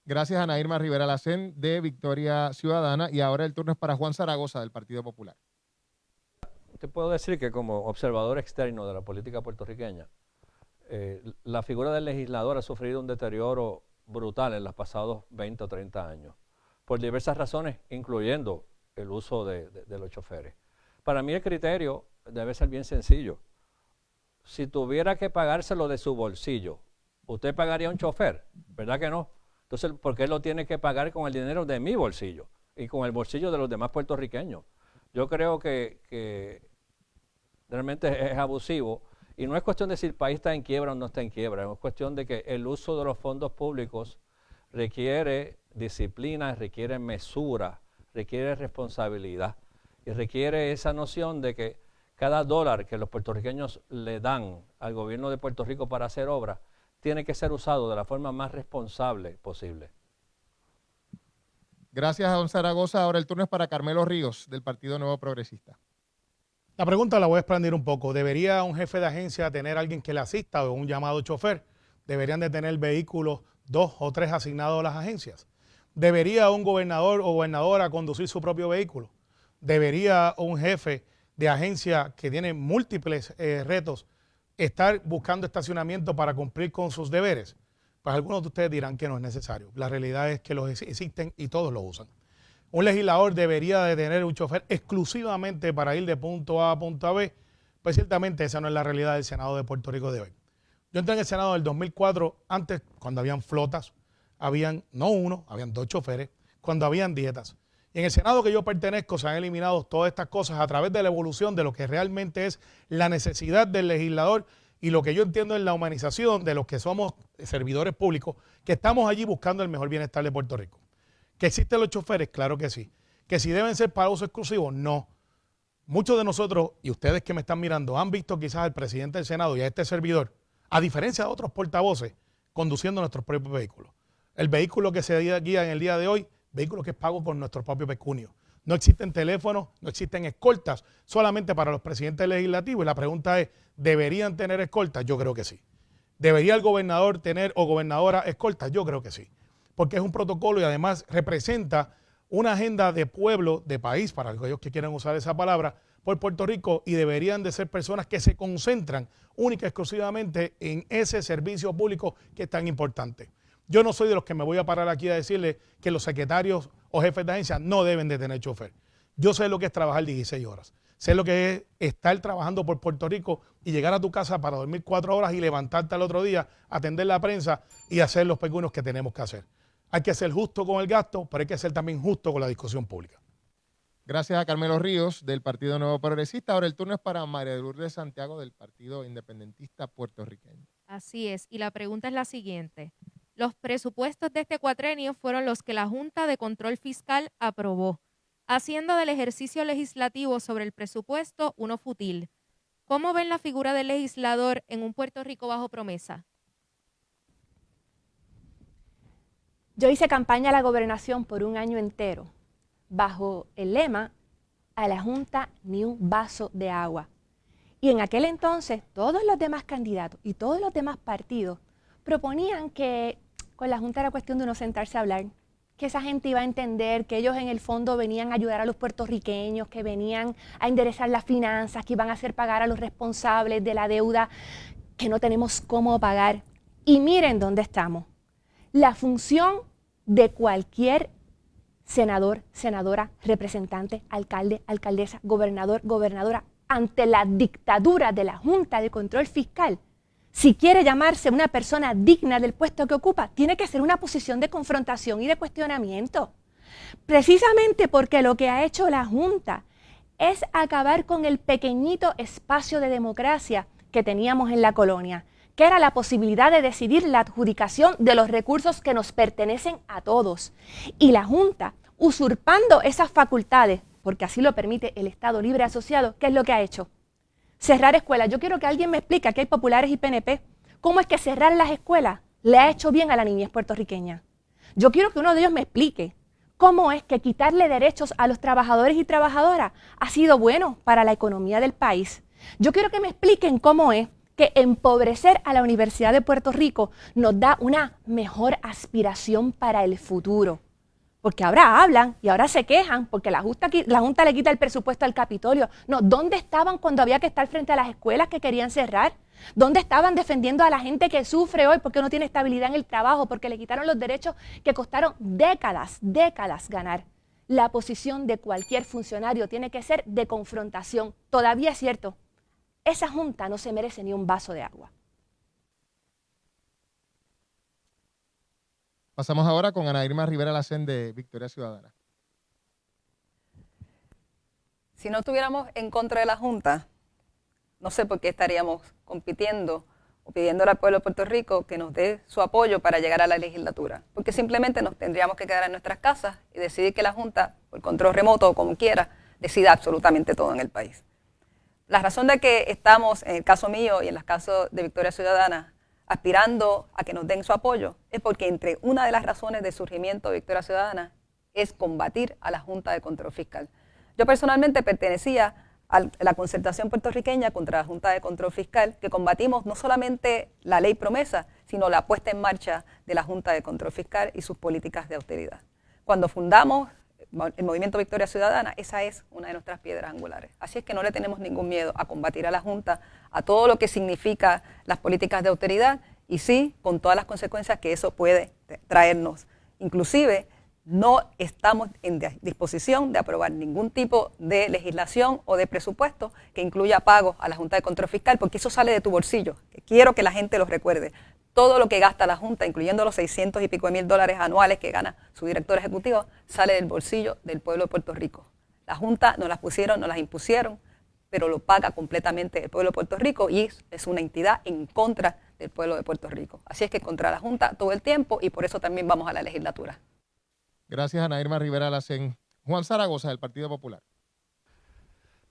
Gracias, Ana Irma Rivera Lacén de Victoria Ciudadana. Y ahora el turno es para Juan Zaragoza del Partido Popular. Te puedo decir que como observador externo de la política puertorriqueña, la figura del legislador ha sufrido un deterioro brutal en los pasados 20 o 30 años, por diversas razones, incluyendo el uso de los choferes. Para mí el criterio debe ser bien sencillo. Si tuviera que pagárselo de su bolsillo, ¿usted pagaría un chofer? ¿Verdad que no? Entonces, ¿por qué lo tiene que pagar con el dinero de mi bolsillo y con el bolsillo de los demás puertorriqueños? Yo creo que realmente es abusivo, y no es cuestión de si el país está en quiebra o no está en quiebra, es cuestión de que el uso de los fondos públicos requiere disciplina, requiere mesura, requiere responsabilidad y requiere esa noción de que cada dólar que los puertorriqueños le dan al gobierno de Puerto Rico para hacer obras tiene que ser usado de la forma más responsable posible. Gracias a don Zaragoza. Ahora el turno es para Carmelo Ríos del Partido Nuevo Progresista. La pregunta la voy a expandir un poco. ¿Debería un jefe de agencia tener alguien que le asista o un llamado chofer? ¿Deberían de tener vehículos 2 o 3 asignados a las agencias? ¿Debería un gobernador o gobernadora conducir su propio vehículo? ¿Debería un jefe de agencia que tiene múltiples retos estar buscando estacionamiento para cumplir con sus deberes? Pues algunos de ustedes dirán que no es necesario. La realidad es que los existen y todos los usan. Un legislador debería de tener un chofer exclusivamente para ir de punto A a punto B. Pues ciertamente esa no es la realidad del Senado de Puerto Rico de hoy. Yo entré en el Senado del 2004, antes cuando habían flotas, habían no uno, habían 2 choferes, cuando habían dietas. Y en el Senado que yo pertenezco se han eliminado todas estas cosas a través de la evolución de lo que realmente es la necesidad del legislador y lo que yo entiendo es la humanización de los que somos servidores públicos, que estamos allí buscando el mejor bienestar de Puerto Rico. ¿Que existen los choferes? Claro que sí. ¿Que si deben ser para uso exclusivo? No. Muchos de nosotros, y ustedes que me están mirando, han visto quizás al presidente del Senado y a este servidor, a diferencia de otros portavoces, conduciendo nuestros propios vehículos. El vehículo que se guía en el día de hoy, vehículo que es pago por nuestro propio pecunio. No existen teléfonos, no existen escoltas, solamente para los presidentes legislativos. Y la pregunta es, ¿deberían tener escoltas? Yo creo que sí. ¿Debería el gobernador tener o gobernadora escoltas? Yo creo que sí. Porque es un protocolo y además representa una agenda de pueblo, de país, para aquellos que quieran usar esa palabra, por Puerto Rico, y deberían de ser personas que se concentran única y exclusivamente en ese servicio público que es tan importante. Yo no soy de los que me voy a parar aquí a decirle que los secretarios o jefes de agencia no deben de tener chofer. Yo sé lo que es trabajar 16 horas. Sé lo que es estar trabajando por Puerto Rico y llegar a tu casa para dormir 4 horas y levantarte al otro día, atender la prensa y hacer los pecunios que tenemos que hacer. Hay que ser justo con el gasto, pero hay que ser también justo con la discusión pública. Gracias a Carmelo Ríos del Partido Nuevo Progresista. Ahora el turno es para María de Lourdes Santiago del Partido Independentista Puertorriqueño. Así es. Y la pregunta es la siguiente. Los presupuestos de este cuatrenio fueron los que la Junta de Control Fiscal aprobó, haciendo del ejercicio legislativo sobre el presupuesto uno fútil. ¿Cómo ven la figura del legislador en un Puerto Rico bajo promesa? Yo hice campaña a la gobernación por un año entero, bajo el lema, a la Junta ni un vaso de agua. Y en aquel entonces, todos los demás candidatos y todos los demás partidos proponían que con la Junta era cuestión de uno sentarse a hablar, que esa gente iba a entender que ellos en el fondo venían a ayudar a los puertorriqueños, que venían a enderezar las finanzas, que iban a hacer pagar a los responsables de la deuda que no tenemos cómo pagar. Y miren dónde estamos. La función de cualquier senador, senadora, representante, alcalde, alcaldesa, gobernador, gobernadora, ante la dictadura de la Junta de Control Fiscal, si quiere llamarse una persona digna del puesto que ocupa, tiene que ser una posición de confrontación y de cuestionamiento. Precisamente porque lo que ha hecho la Junta es acabar con el pequeñito espacio de democracia que teníamos en la colonia, que era la posibilidad de decidir la adjudicación de los recursos que nos pertenecen a todos. Y la Junta, usurpando esas facultades, porque así lo permite el Estado Libre Asociado, ¿qué es lo que ha hecho? Cerrar escuelas. Yo quiero que alguien me explique, aquí hay populares y PNP, ¿cómo es que cerrar las escuelas le ha hecho bien a la niñez puertorriqueña? Yo quiero que uno de ellos me explique cómo es que quitarle derechos a los trabajadores y trabajadoras ha sido bueno para la economía del país. Yo quiero que me expliquen cómo es que empobrecer a la Universidad de Puerto Rico nos da una mejor aspiración para el futuro. Porque ahora hablan y ahora se quejan porque la Junta le quita el presupuesto al Capitolio. No, ¿dónde estaban cuando había que estar frente a las escuelas que querían cerrar? ¿Dónde estaban defendiendo a la gente que sufre hoy porque no tiene estabilidad en el trabajo, porque le quitaron los derechos que costaron décadas ganar? La posición de cualquier funcionario tiene que ser de confrontación. Todavía es cierto, esa Junta no se merece ni un vaso de agua. Pasamos ahora con Ana Irma Rivera Lacén de Victoria Ciudadana. Si no estuviéramos en contra de la Junta, no sé por qué estaríamos compitiendo o pidiéndole al pueblo de Puerto Rico que nos dé su apoyo para llegar a la legislatura. Porque simplemente nos tendríamos que quedar en nuestras casas y decidir que la Junta, por control remoto o como quiera, decida absolutamente todo en el país. La razón de que estamos, en el caso mío y en el caso de Victoria Ciudadana, aspirando a que nos den su apoyo, es porque entre una de las razones de surgimiento de Victoria Ciudadana es combatir a la Junta de Control Fiscal. Yo personalmente pertenecía a la concertación puertorriqueña contra la Junta de Control Fiscal, que combatimos no solamente la ley promesa, sino la puesta en marcha de la Junta de Control Fiscal y sus políticas de austeridad. Cuando fundamos el Movimiento Victoria Ciudadana, esa es una de nuestras piedras angulares. Así es que no le tenemos ningún miedo a combatir a la Junta, a todo lo que significa las políticas de austeridad y sí, con todas las consecuencias que eso puede traernos. Inclusive, no estamos en disposición de aprobar ningún tipo de legislación o de presupuesto que incluya pagos a la Junta de Control Fiscal, porque eso sale de tu bolsillo. Quiero que la gente lo recuerde. Todo lo que gasta la Junta, incluyendo los 600 y pico de mil dólares anuales que gana su director ejecutivo, sale del bolsillo del pueblo de Puerto Rico. La Junta nos las pusieron, nos las impusieron, pero lo paga completamente el pueblo de Puerto Rico y es una entidad en contra del pueblo de Puerto Rico. Así es que contra la Junta todo el tiempo y por eso también vamos a la legislatura. Gracias, Ana Irma Rivera Lacén. Juan Zaragoza, del Partido Popular.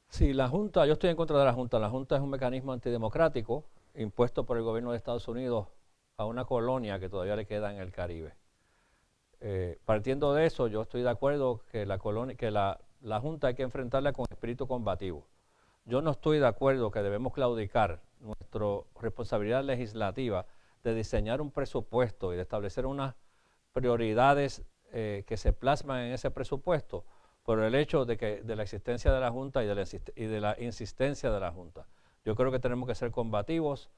Sí, la Junta, yo estoy en contra de la Junta. La Junta es un mecanismo antidemocrático impuesto por el gobierno de Estados Unidos a una colonia que todavía le queda en el Caribe. Partiendo de eso, yo estoy de acuerdo que la Junta hay que enfrentarla con espíritu combativo. Yo no estoy de acuerdo que debemos claudicar nuestra responsabilidad legislativa de diseñar un presupuesto y de establecer unas prioridades que se plasman en ese presupuesto por el hecho de la existencia de la Junta y de la insistencia de la Junta. Yo creo que tenemos que ser combativos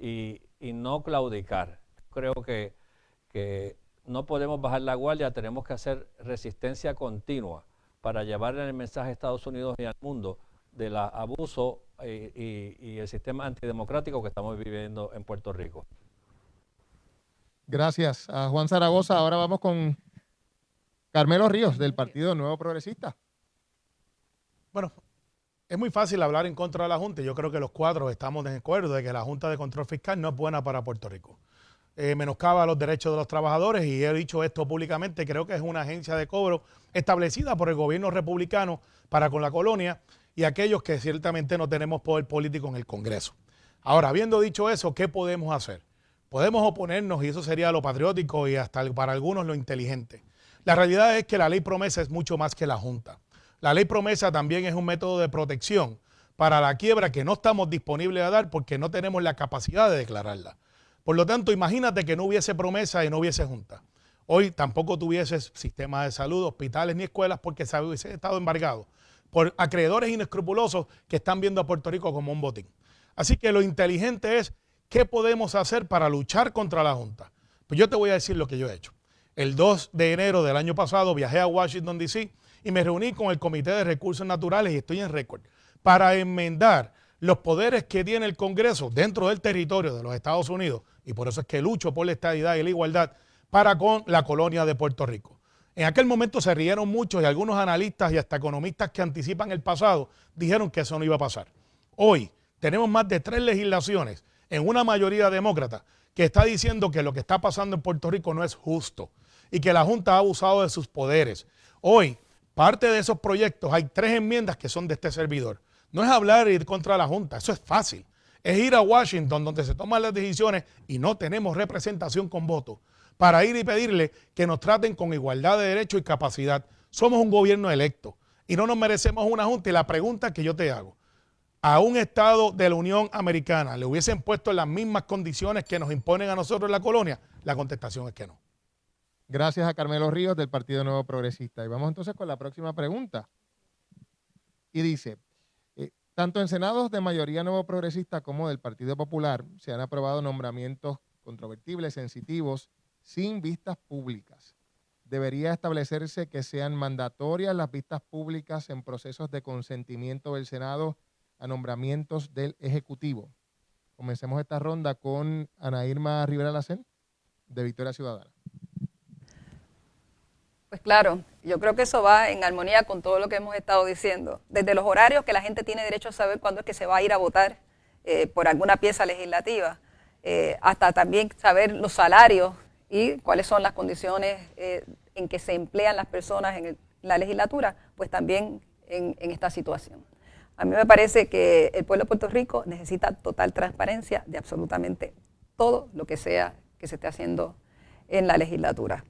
y no claudicar. Creo que no podemos bajar la guardia, tenemos que hacer resistencia continua para llevarle el mensaje a Estados Unidos y al mundo del abuso y el sistema antidemocrático que estamos viviendo en Puerto Rico. Gracias a Juan Zaragoza. Ahora vamos con Carmelo Ríos, del Partido Nuevo Progresista. Bueno, es muy fácil hablar en contra de la Junta. Yo creo que los cuatro estamos de acuerdo de que la Junta de Control Fiscal no es buena para Puerto Rico. menoscaba los derechos de los trabajadores, y he dicho esto públicamente. Creo que es una agencia de cobro establecida por el gobierno republicano para con la colonia y aquellos que ciertamente no tenemos poder político en el Congreso. Ahora, habiendo dicho eso, ¿qué podemos hacer? Podemos oponernos, y eso sería lo patriótico y hasta para algunos lo inteligente. La realidad es que la ley promesa es mucho más que la Junta. La ley promesa también es un método de protección para la quiebra que no estamos disponibles a dar porque no tenemos la capacidad de declararla. Por lo tanto, imagínate que no hubiese promesa y no hubiese Junta. Hoy tampoco tuvieses sistema de salud, hospitales ni escuelas porque se hubiese estado embargado por acreedores inescrupulosos que están viendo a Puerto Rico como un botín. Así que lo inteligente es, ¿qué podemos hacer para luchar contra la Junta? Pues yo te voy a decir lo que yo he hecho. El 2 de enero del año pasado viajé a Washington, D.C. y me reuní con el Comité de Recursos Naturales, y estoy en récord, para enmendar los poderes que tiene el Congreso dentro del territorio de los Estados Unidos, y por eso es que lucho por la estadidad y la igualdad para con la colonia de Puerto Rico. En aquel momento se rieron muchos y algunos analistas y hasta economistas que anticipan el pasado dijeron que eso no iba a pasar. Hoy tenemos más de 3 legislaciones en una mayoría demócrata que está diciendo que lo que está pasando en Puerto Rico no es justo y que la Junta ha abusado de sus poderes. Hoy, parte de esos proyectos, hay 3 enmiendas que son de este servidor. No es hablar e ir contra la Junta, eso es fácil. Es ir a Washington, donde se toman las decisiones y no tenemos representación con voto, para ir y pedirle que nos traten con igualdad de derecho y capacidad. Somos un gobierno electo y no nos merecemos una Junta. Y la pregunta que yo te hago, ¿a un Estado de la Unión Americana le hubiesen puesto las mismas condiciones que nos imponen a nosotros en la colonia? La contestación es que no. Gracias a Carmelo Ríos del Partido Nuevo Progresista. Y vamos entonces con la próxima pregunta. Y dice, tanto en senados de mayoría nuevo progresista como del Partido Popular se han aprobado nombramientos controvertibles, sensitivos, sin vistas públicas. Debería establecerse que sean mandatorias las vistas públicas en procesos de consentimiento del Senado a nombramientos del Ejecutivo. Comencemos esta ronda con Ana Irma Rivera Lacén, de Victoria Ciudadana. Pues claro, yo creo que eso va en armonía con todo lo que hemos estado diciendo. Desde los horarios, que la gente tiene derecho a saber cuándo es que se va a ir a votar por alguna pieza legislativa, hasta también saber los salarios y cuáles son las condiciones en que se emplean las personas en la legislatura, pues también en esta situación. A mí me parece que el pueblo de Puerto Rico necesita total transparencia de absolutamente todo lo que sea que se esté haciendo en la legislatura.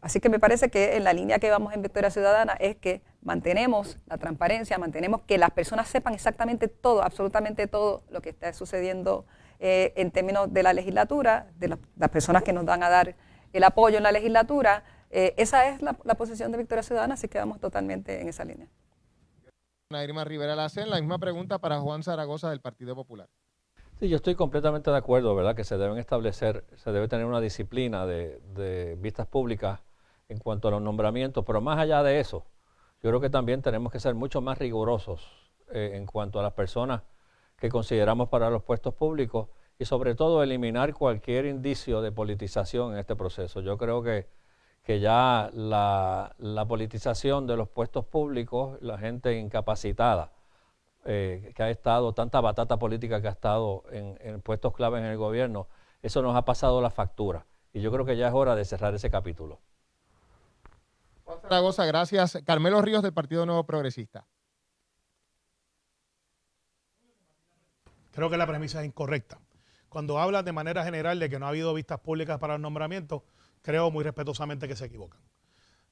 Así que me parece que en la línea que vamos en Victoria Ciudadana es que mantenemos la transparencia, mantenemos que las personas sepan exactamente todo, absolutamente todo lo que está sucediendo en términos de la legislatura, de las personas que nos van a dar el apoyo en la legislatura. Esa es la posición de Victoria Ciudadana, así que vamos totalmente en esa línea. Ana Irma Rivera Lacén, la misma pregunta para Juan Zaragoza del Partido Popular. Sí, yo estoy completamente de acuerdo, ¿verdad? Que se deben establecer, se debe tener una disciplina de vistas públicas en cuanto a los nombramientos, pero más allá de eso, yo creo que también tenemos que ser mucho más rigurosos en cuanto a las personas que consideramos para los puestos públicos y sobre todo eliminar cualquier indicio de politización en este proceso. Yo creo que ya la politización de los puestos públicos, la gente incapacitada, que ha estado, tanta batata política que ha estado en puestos clave en el gobierno, eso nos ha pasado la factura. Y yo creo que ya es hora de cerrar ese capítulo. Juan Zaragoza, gracias. Carmelo Ríos del Partido Nuevo Progresista. Creo que la premisa es incorrecta. Cuando hablan de manera general de que no ha habido vistas públicas para el nombramiento, creo muy respetuosamente que se equivocan.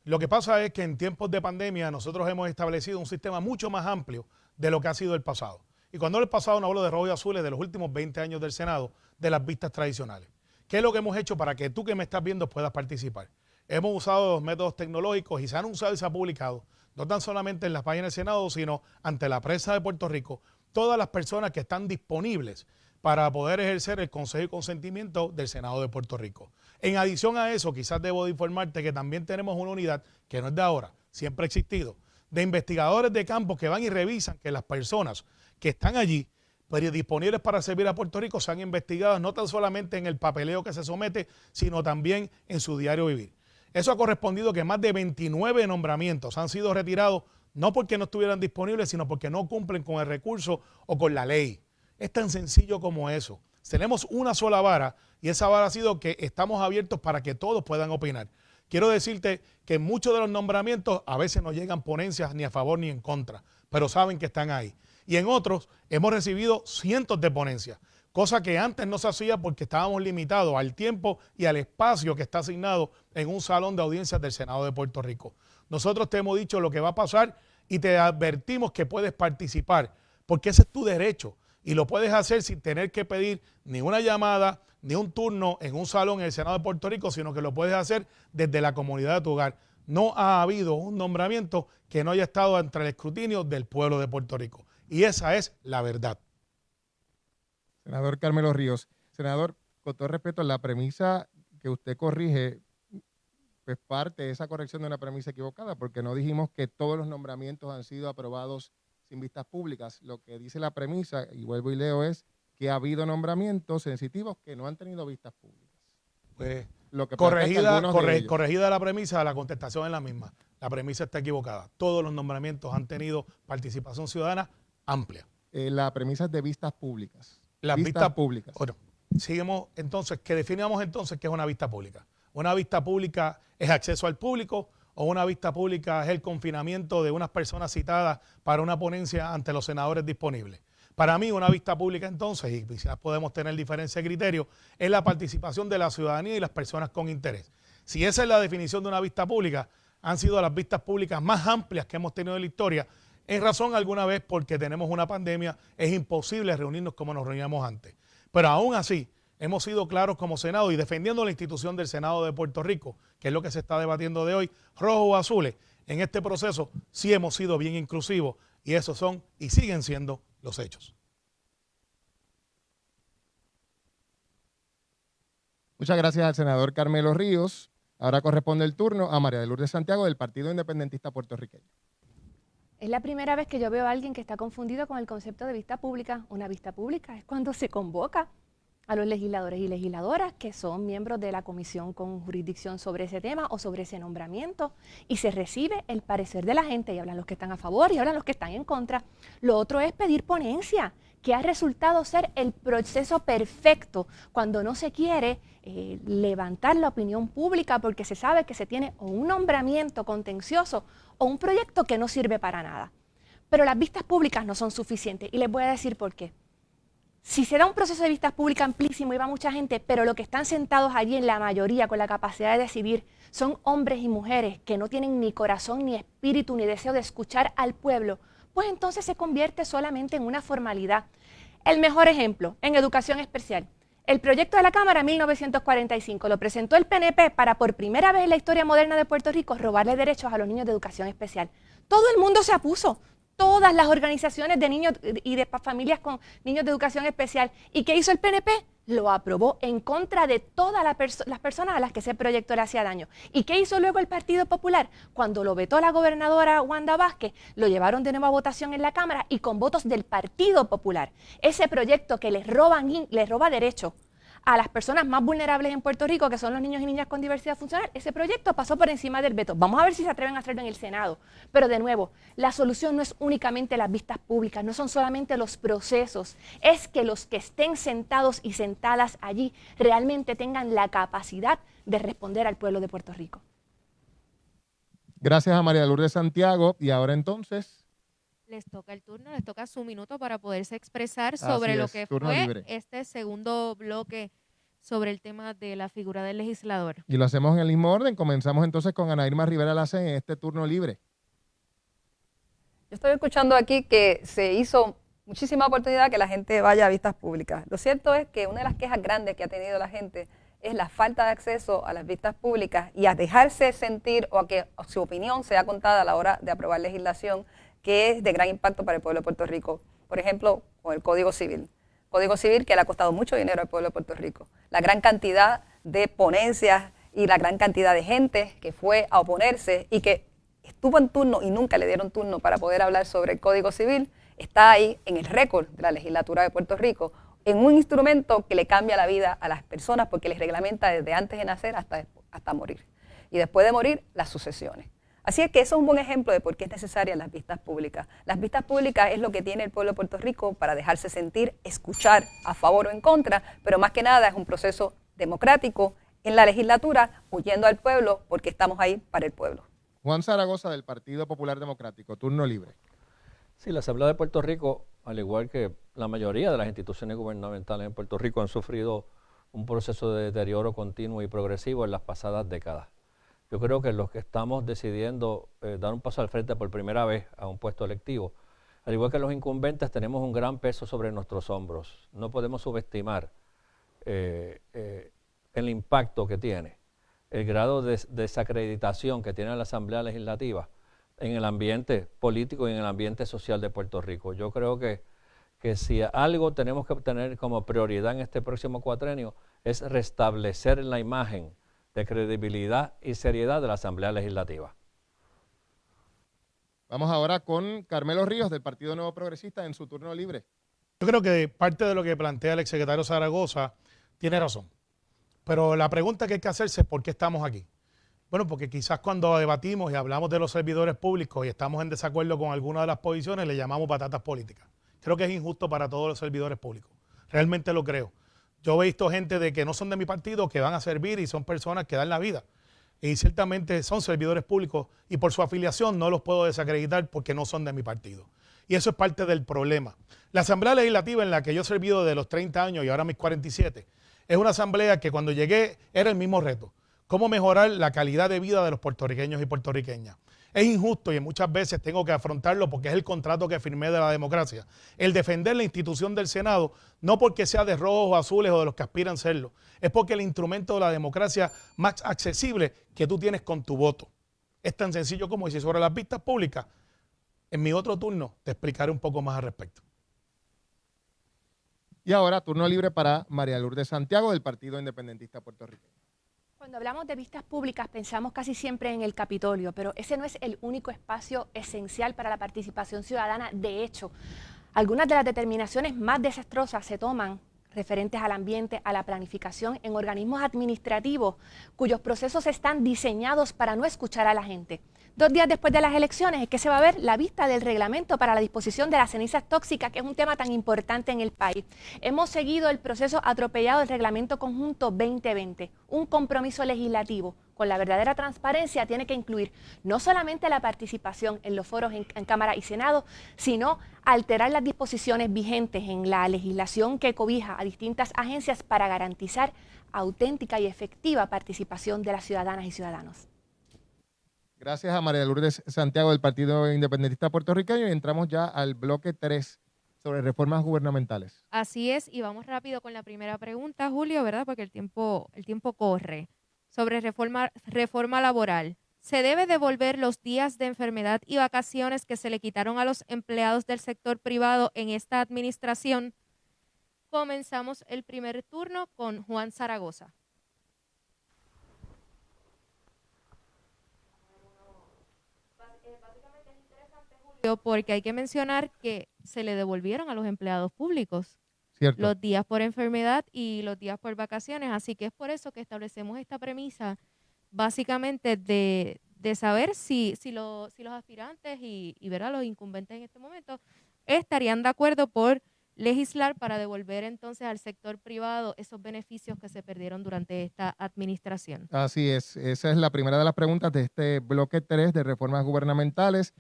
Lo que pasa es que en tiempos de pandemia nosotros hemos establecido un sistema mucho más amplio de lo que ha sido el pasado. Y cuando hablo del pasado no hablo de rojo y azules de los últimos 20 años del Senado, de las vistas tradicionales. ¿Qué es lo que hemos hecho para que tú que me estás viendo puedas participar? Hemos usado los métodos tecnológicos y se han usado y se ha publicado, no tan solamente en las páginas del Senado, sino ante la prensa de Puerto Rico, todas las personas que están disponibles para poder ejercer el consejo y consentimiento del Senado de Puerto Rico. En adición a eso, quizás debo de informarte que también tenemos una unidad, que no es de ahora, siempre ha existido, de investigadores de campo que van y revisan que las personas que están allí, pues, disponibles para servir a Puerto Rico, sean investigadas no tan solamente en el papeleo que se somete, sino también en su diario vivir. Eso ha correspondido que más de 29 nombramientos han sido retirados, no porque no estuvieran disponibles, sino porque no cumplen con el recurso o con la ley. Es tan sencillo como eso. Tenemos una sola vara y esa vara ha sido que estamos abiertos para que todos puedan opinar. Quiero decirte que en muchos de los nombramientos a veces no llegan ponencias ni a favor ni en contra, pero saben que están ahí. Y en otros hemos recibido cientos de ponencias, cosa que antes no se hacía porque estábamos limitados al tiempo y al espacio que está asignado en un salón de audiencias del Senado de Puerto Rico. Nosotros te hemos dicho lo que va a pasar y te advertimos que puedes participar, porque ese es tu derecho y lo puedes hacer sin tener que pedir ni una llamada, ni un turno en un salón en el Senado de Puerto Rico, sino que lo puedes hacer desde la comunidad de tu hogar. No ha habido un nombramiento que no haya estado entre el escrutinio del pueblo de Puerto Rico. Y esa es la verdad. Senador Carmelo Ríos. Senador, con todo respeto, la premisa que usted corrige, pues parte de esa corrección de una premisa equivocada, porque no dijimos que todos los nombramientos han sido aprobados sin vistas públicas. Lo que dice la premisa, y vuelvo y leo, es que ha habido nombramientos sensitivos que no han tenido vistas públicas. Pues Lo que corregida la premisa, la contestación es la misma. La premisa está equivocada. Todos los nombramientos han tenido participación ciudadana amplia. La premisa es de vistas públicas. Las vistas públicas. Bueno, seguimos entonces, que definamos entonces qué es una vista pública. Una vista pública es acceso al público o una vista pública es el confinamiento de unas personas citadas para una ponencia ante los senadores disponibles. Para mí, una vista pública entonces, y quizás podemos tener diferencia de criterio, es la participación de la ciudadanía y las personas con interés. Si esa es la definición de una vista pública, han sido las vistas públicas más amplias que hemos tenido en la historia. En razón alguna vez porque tenemos una pandemia, es imposible reunirnos como nos reuníamos antes. Pero aún así, hemos sido claros como Senado y defendiendo la institución del Senado de Puerto Rico, que es lo que se está debatiendo de hoy, rojos o azules, en este proceso sí hemos sido bien inclusivos y esos son y siguen siendo los hechos. Muchas gracias al senador Carmelo Ríos. Ahora corresponde el turno a María de Lourdes Santiago del Partido Independentista Puertorriqueño. Es la primera vez que yo veo a alguien que está confundido con el concepto de vista pública. Una vista pública es cuando se convoca a los legisladores y legisladoras que son miembros de la comisión con jurisdicción sobre ese tema o sobre ese nombramiento y se recibe el parecer de la gente y hablan los que están a favor y hablan los que están en contra. Lo otro es pedir ponencia, que ha resultado ser el proceso perfecto cuando no se quiere levantar la opinión pública porque se sabe que se tiene o un nombramiento contencioso o un proyecto que no sirve para nada. Pero las vistas públicas no son suficientes y les voy a decir por qué. Si se da un proceso de vistas públicas amplísimo y va mucha gente, pero los que están sentados allí en la mayoría con la capacidad de decidir son hombres y mujeres que no tienen ni corazón, ni espíritu, ni deseo de escuchar al pueblo, pues entonces se convierte solamente en una formalidad. El mejor ejemplo, en educación especial. El proyecto de la Cámara 1945 lo presentó el PNP para por primera vez en la historia moderna de Puerto Rico robarle derechos a los niños de educación especial. Todo el mundo se opuso. Todas las organizaciones de niños y de familias con niños de educación especial. ¿Y qué hizo el PNP? Lo aprobó en contra de todas las personas a las que ese proyecto le hacía daño. ¿Y qué hizo luego el Partido Popular? Cuando lo vetó la gobernadora Wanda Vázquez, lo llevaron de nuevo a votación en la Cámara y con votos del Partido Popular. Ese proyecto que les roba derechos a las personas más vulnerables en Puerto Rico, que son los niños y niñas con diversidad funcional, ese proyecto pasó por encima del veto. Vamos a ver si se atreven a hacerlo en el Senado. Pero de nuevo, la solución no es únicamente las vistas públicas, no son solamente los procesos, es que los que estén sentados y sentadas allí realmente tengan la capacidad de responder al pueblo de Puerto Rico. Gracias a María Lourdes Santiago. Y ahora entonces les toca el turno, les toca su minuto para poderse expresar sobre lo que fue este segundo bloque sobre el tema de la figura del legislador. Y lo hacemos en el mismo orden. Comenzamos entonces con Ana Irma Rivera Lacén en este turno libre. Yo estoy escuchando aquí que se hizo muchísima oportunidad que la gente vaya a vistas públicas. Lo cierto es que una de las quejas grandes que ha tenido la gente es la falta de acceso a las vistas públicas y a dejarse sentir o a que su opinión sea contada a la hora de aprobar legislación que es de gran impacto para el pueblo de Puerto Rico. Por ejemplo, con el Código Civil. Código Civil que le ha costado mucho dinero al pueblo de Puerto Rico. La gran cantidad de ponencias y la gran cantidad de gente que fue a oponerse y que estuvo en turno y nunca le dieron turno para poder hablar sobre el Código Civil, está ahí en el récord de la legislatura de Puerto Rico, en un instrumento que le cambia la vida a las personas porque les reglamenta desde antes de nacer hasta morir. Y después de morir, las sucesiones. Así es que eso es un buen ejemplo de por qué es necesaria las vistas públicas. Las vistas públicas es lo que tiene el pueblo de Puerto Rico para dejarse sentir, escuchar a favor o en contra, pero más que nada es un proceso democrático en la legislatura, huyendo al pueblo porque estamos ahí para el pueblo. Juan Zaragoza, del Partido Popular Democrático, turno libre. Sí, la Asamblea de Puerto Rico, al igual que la mayoría de las instituciones gubernamentales en Puerto Rico, han sufrido un proceso de deterioro continuo y progresivo en las pasadas décadas. Yo creo que los que estamos decidiendo dar un paso al frente por primera vez a un puesto electivo, al igual que los incumbentes, tenemos un gran peso sobre nuestros hombros. No podemos subestimar el impacto que tiene, el grado de desacreditación que tiene la Asamblea Legislativa en el ambiente político y en el ambiente social de Puerto Rico. Yo creo que si algo tenemos que tener como prioridad en este próximo cuatrenio es restablecer la imagen de credibilidad y seriedad de la Asamblea Legislativa. Vamos ahora con Carmelo Ríos, del Partido Nuevo Progresista, en su turno libre. Yo creo que parte de lo que plantea el exsecretario Zaragoza tiene razón. Pero la pregunta que hay que hacerse es ¿por qué estamos aquí? Bueno, porque quizás cuando debatimos y hablamos de los servidores públicos y estamos en desacuerdo con alguna de las posiciones, le llamamos patatas políticas. Creo que es injusto para todos los servidores públicos. Realmente lo creo. Yo he visto gente de que no son de mi partido que van a servir y son personas que dan la vida. Y ciertamente son servidores públicos y por su afiliación no los puedo desacreditar porque no son de mi partido. Y eso es parte del problema. La Asamblea Legislativa en la que yo he servido de los 30 años y ahora mis 47, es una asamblea que cuando llegué era el mismo reto. Cómo mejorar la calidad de vida de los puertorriqueños y puertorriqueñas. Es injusto y muchas veces tengo que afrontarlo porque es el contrato que firmé de la democracia. El defender la institución del Senado, no porque sea de rojos o azules o de los que aspiran serlo, es porque el instrumento de la democracia más accesible que tú tienes con tu voto. Es tan sencillo como decir sobre las vistas públicas. En mi otro turno te explicaré un poco más al respecto. Y ahora turno libre para María Lourdes Santiago, del Partido Independentista Puertorriqueño. Cuando hablamos de vistas públicas pensamos casi siempre en el Capitolio, pero ese no es el único espacio esencial para la participación ciudadana. De hecho, algunas de las determinaciones más desastrosas se toman referentes al ambiente, a la planificación, en organismos administrativos cuyos procesos están diseñados para no escuchar a la gente. 2 días después de las elecciones es que se va a ver la vista del reglamento para la disposición de las cenizas tóxicas, que es un tema tan importante en el país. Hemos seguido el proceso atropellado del Reglamento Conjunto 2020, un compromiso legislativo con la verdadera transparencia tiene que incluir no solamente la participación en los foros en Cámara y Senado, sino alterar las disposiciones vigentes en la legislación que cobija a distintas agencias para garantizar auténtica y efectiva participación de las ciudadanas y ciudadanos. Gracias a María Lourdes Santiago, del Partido Independentista Puertorriqueño, y entramos ya al bloque 3 sobre reformas gubernamentales. Así es, y vamos rápido con la primera pregunta, Julio, ¿verdad? Porque el tiempo corre. Sobre reforma laboral. ¿Se debe devolver los días de enfermedad y vacaciones que se le quitaron a los empleados del sector privado en esta administración? Comenzamos el primer turno con Juan Zaragoza. Básicamente es interesante, Julio, porque hay que mencionar que se le devolvieron a los empleados públicos. Cierto. Los días por enfermedad y los días por vacaciones. Así que es por eso que establecemos esta premisa, básicamente de saber si los aspirantes y ¿verdad? Los incumbentes en este momento estarían de acuerdo por legislar para devolver entonces al sector privado esos beneficios que se perdieron durante esta administración. Así es. Esa es la primera de las preguntas de este bloque 3 de reformas gubernamentales.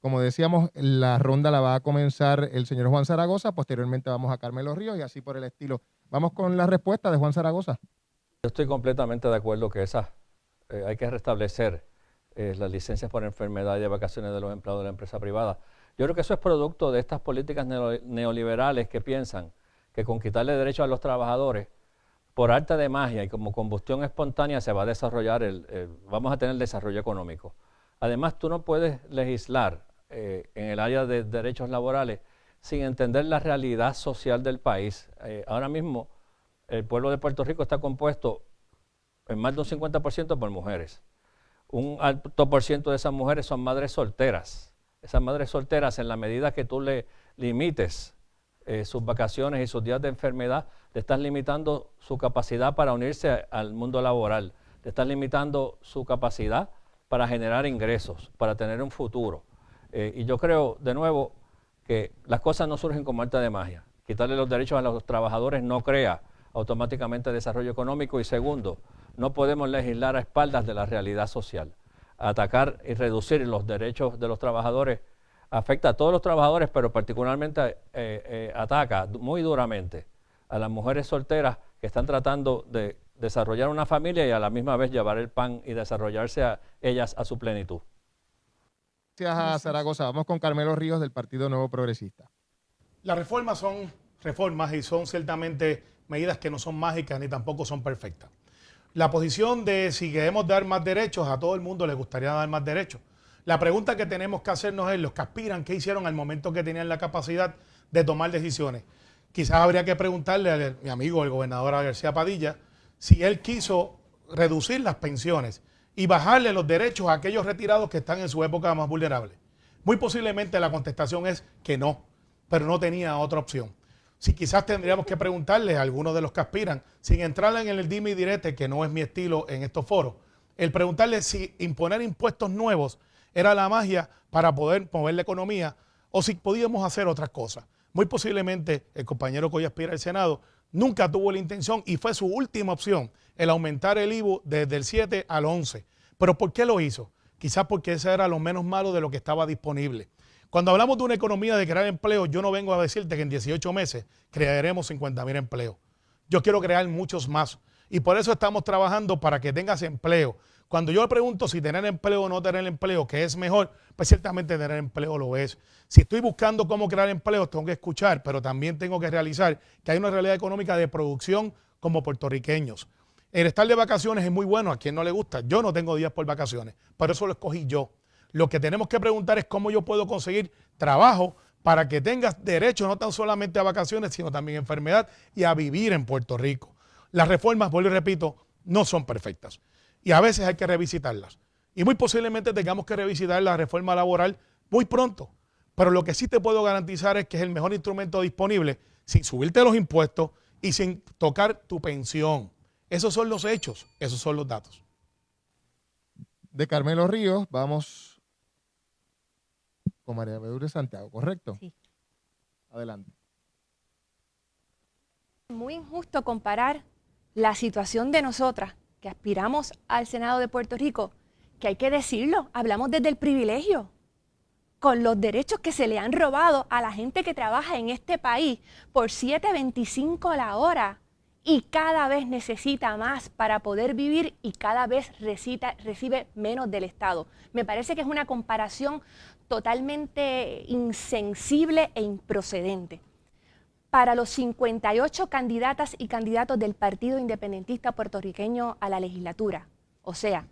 Como decíamos, la ronda la va a comenzar el señor Juan Zaragoza, posteriormente vamos a Carmelo Ríos y así por el estilo. Vamos con la respuesta de Juan Zaragoza. Yo estoy completamente de acuerdo que hay que restablecer las licencias por enfermedad y de vacaciones de los empleados de la empresa privada. Yo creo que eso es producto de estas políticas neoliberales que piensan que con quitarle derechos a los trabajadores, por arte de magia y como combustión espontánea se va a desarrollar, vamos a tener desarrollo económico. Además, tú no puedes legislar en el área de derechos laborales sin entender la realidad social del país. Ahora mismo, el pueblo de Puerto Rico está compuesto en más de un 50% por mujeres. Un alto por ciento de esas mujeres son madres solteras. Esas madres solteras, en la medida que tú le limites sus vacaciones y sus días de enfermedad, le estás limitando su capacidad para unirse al mundo laboral. Le estás limitando su capacidad para generar ingresos, para tener un futuro. Y yo creo, de nuevo, que las cosas no surgen como arte de magia. Quitarle los derechos a los trabajadores no crea automáticamente desarrollo económico. Y segundo, no podemos legislar a espaldas de la realidad social. Atacar y reducir los derechos de los trabajadores afecta a todos los trabajadores, pero particularmente ataca muy duramente a las mujeres solteras que están tratando de desarrollar una familia y a la misma vez llevar el pan y desarrollarse a ellas a su plenitud. Gracias a Zaragoza. Vamos con Carmelo Ríos del Partido Nuevo Progresista. Las reformas son reformas y son ciertamente medidas que no son mágicas ni tampoco son perfectas. La posición de si queremos dar más derechos, a todo el mundo le gustaría dar más derechos. La pregunta que tenemos que hacernos es, los que aspiran, ¿qué hicieron al momento que tenían la capacidad de tomar decisiones? Quizás habría que preguntarle a mi amigo, el gobernador García Padilla, si él quiso reducir las pensiones y bajarle los derechos a aquellos retirados que están en su época más vulnerable. Muy posiblemente la contestación es que no, pero no tenía otra opción. Si quizás tendríamos que preguntarle a algunos de los que aspiran, sin entrar en el dime y direte, que no es mi estilo en estos foros, el preguntarle si imponer impuestos nuevos era la magia para poder mover la economía o si podíamos hacer otras cosas. Muy posiblemente el compañero que hoy aspira al Senado nunca tuvo la intención y fue su última opción el aumentar el IVU desde el 7 al 11. ¿Pero por qué lo hizo? Quizás porque ese era lo menos malo de lo que estaba disponible. Cuando hablamos de una economía de crear empleo, yo no vengo a decirte que en 18 meses crearemos 50,000 empleos. Yo quiero crear muchos más y por eso estamos trabajando para que tengas empleo. Cuando yo le pregunto si tener empleo o no tener empleo, ¿qué es mejor? Pues ciertamente tener empleo lo es. Si estoy buscando cómo crear empleo, tengo que escuchar, pero también tengo que realizar que hay una realidad económica de producción como puertorriqueños. El estar de vacaciones es muy bueno, a quien no le gusta. Yo no tengo días por vacaciones, pero eso lo escogí yo. Lo que tenemos que preguntar es cómo yo puedo conseguir trabajo para que tengas derecho no tan solamente a vacaciones, sino también a enfermedad y a vivir en Puerto Rico. Las reformas, vuelvo y repito, no son perfectas y a veces hay que revisitarlas. Y muy posiblemente tengamos que revisitar la reforma laboral muy pronto. Pero lo que sí te puedo garantizar es que es el mejor instrumento disponible sin subirte los impuestos y sin tocar tu pensión. Esos son los hechos, esos son los datos. De Carmelo Ríos, vamos con María Lourdes Santiago, ¿correcto? Sí. Adelante. Muy injusto comparar la situación de nosotras, que aspiramos al Senado de Puerto Rico, que hay que decirlo, hablamos desde el privilegio, con los derechos que se le han robado a la gente que trabaja en este país por $7.25 la hora y cada vez necesita más para poder vivir y cada vez recibe menos del Estado. Me parece que es una comparación totalmente insensible e improcedente. Para los 58 candidatas y candidatos del Partido Independentista Puertorriqueño a la legislatura, o sea,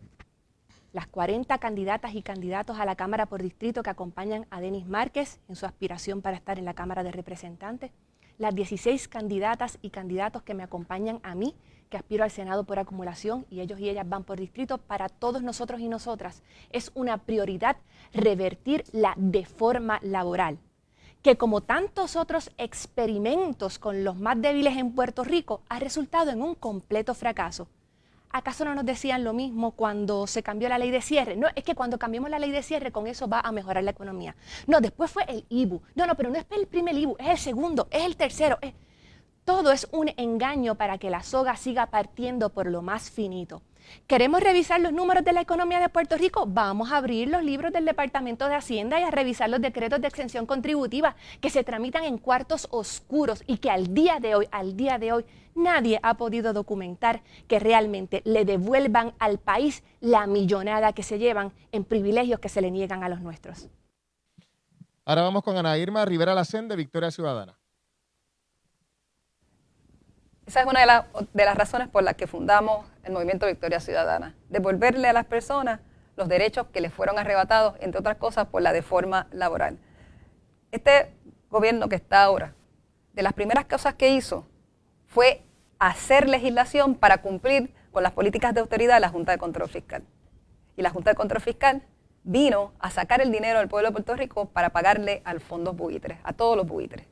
las 40 candidatas y candidatos a la Cámara por Distrito que acompañan a Denis Márquez en su aspiración para estar en la Cámara de Representantes, las 16 candidatas y candidatos que me acompañan a mí, que aspiro al Senado por acumulación y ellos y ellas van por distrito, para todos nosotros y nosotras es una prioridad revertir la deforma laboral, que como tantos otros experimentos con los más débiles en Puerto Rico ha resultado en un completo fracaso. ¿Acaso no nos decían lo mismo cuando se cambió la ley de cierre? No, es que cuando cambiemos la ley de cierre con eso va a mejorar la economía. No, después fue el IBU. No, pero no es el primer IBU, es el segundo, es el tercero. Todo es un engaño para que la soga siga partiendo por lo más finito. ¿Queremos revisar los números de la economía de Puerto Rico? Vamos a abrir los libros del Departamento de Hacienda y a revisar los decretos de exención contributiva que se tramitan en cuartos oscuros y que al día de hoy, nadie ha podido documentar que realmente le devuelvan al país la millonada que se llevan en privilegios que se le niegan a los nuestros. Ahora vamos con Ana Irma Rivera Lacén de Victoria Ciudadana. Esa es una de las razones por las que fundamos el Movimiento Victoria Ciudadana, devolverle a las personas los derechos que les fueron arrebatados, entre otras cosas, por la deforma laboral. Este gobierno que está ahora, de las primeras cosas que hizo fue hacer legislación para cumplir con las políticas de austeridad de la Junta de Control Fiscal. Y la Junta de Control Fiscal vino a sacar el dinero del pueblo de Puerto Rico para pagarle al fondos buitres, a todos los buitres,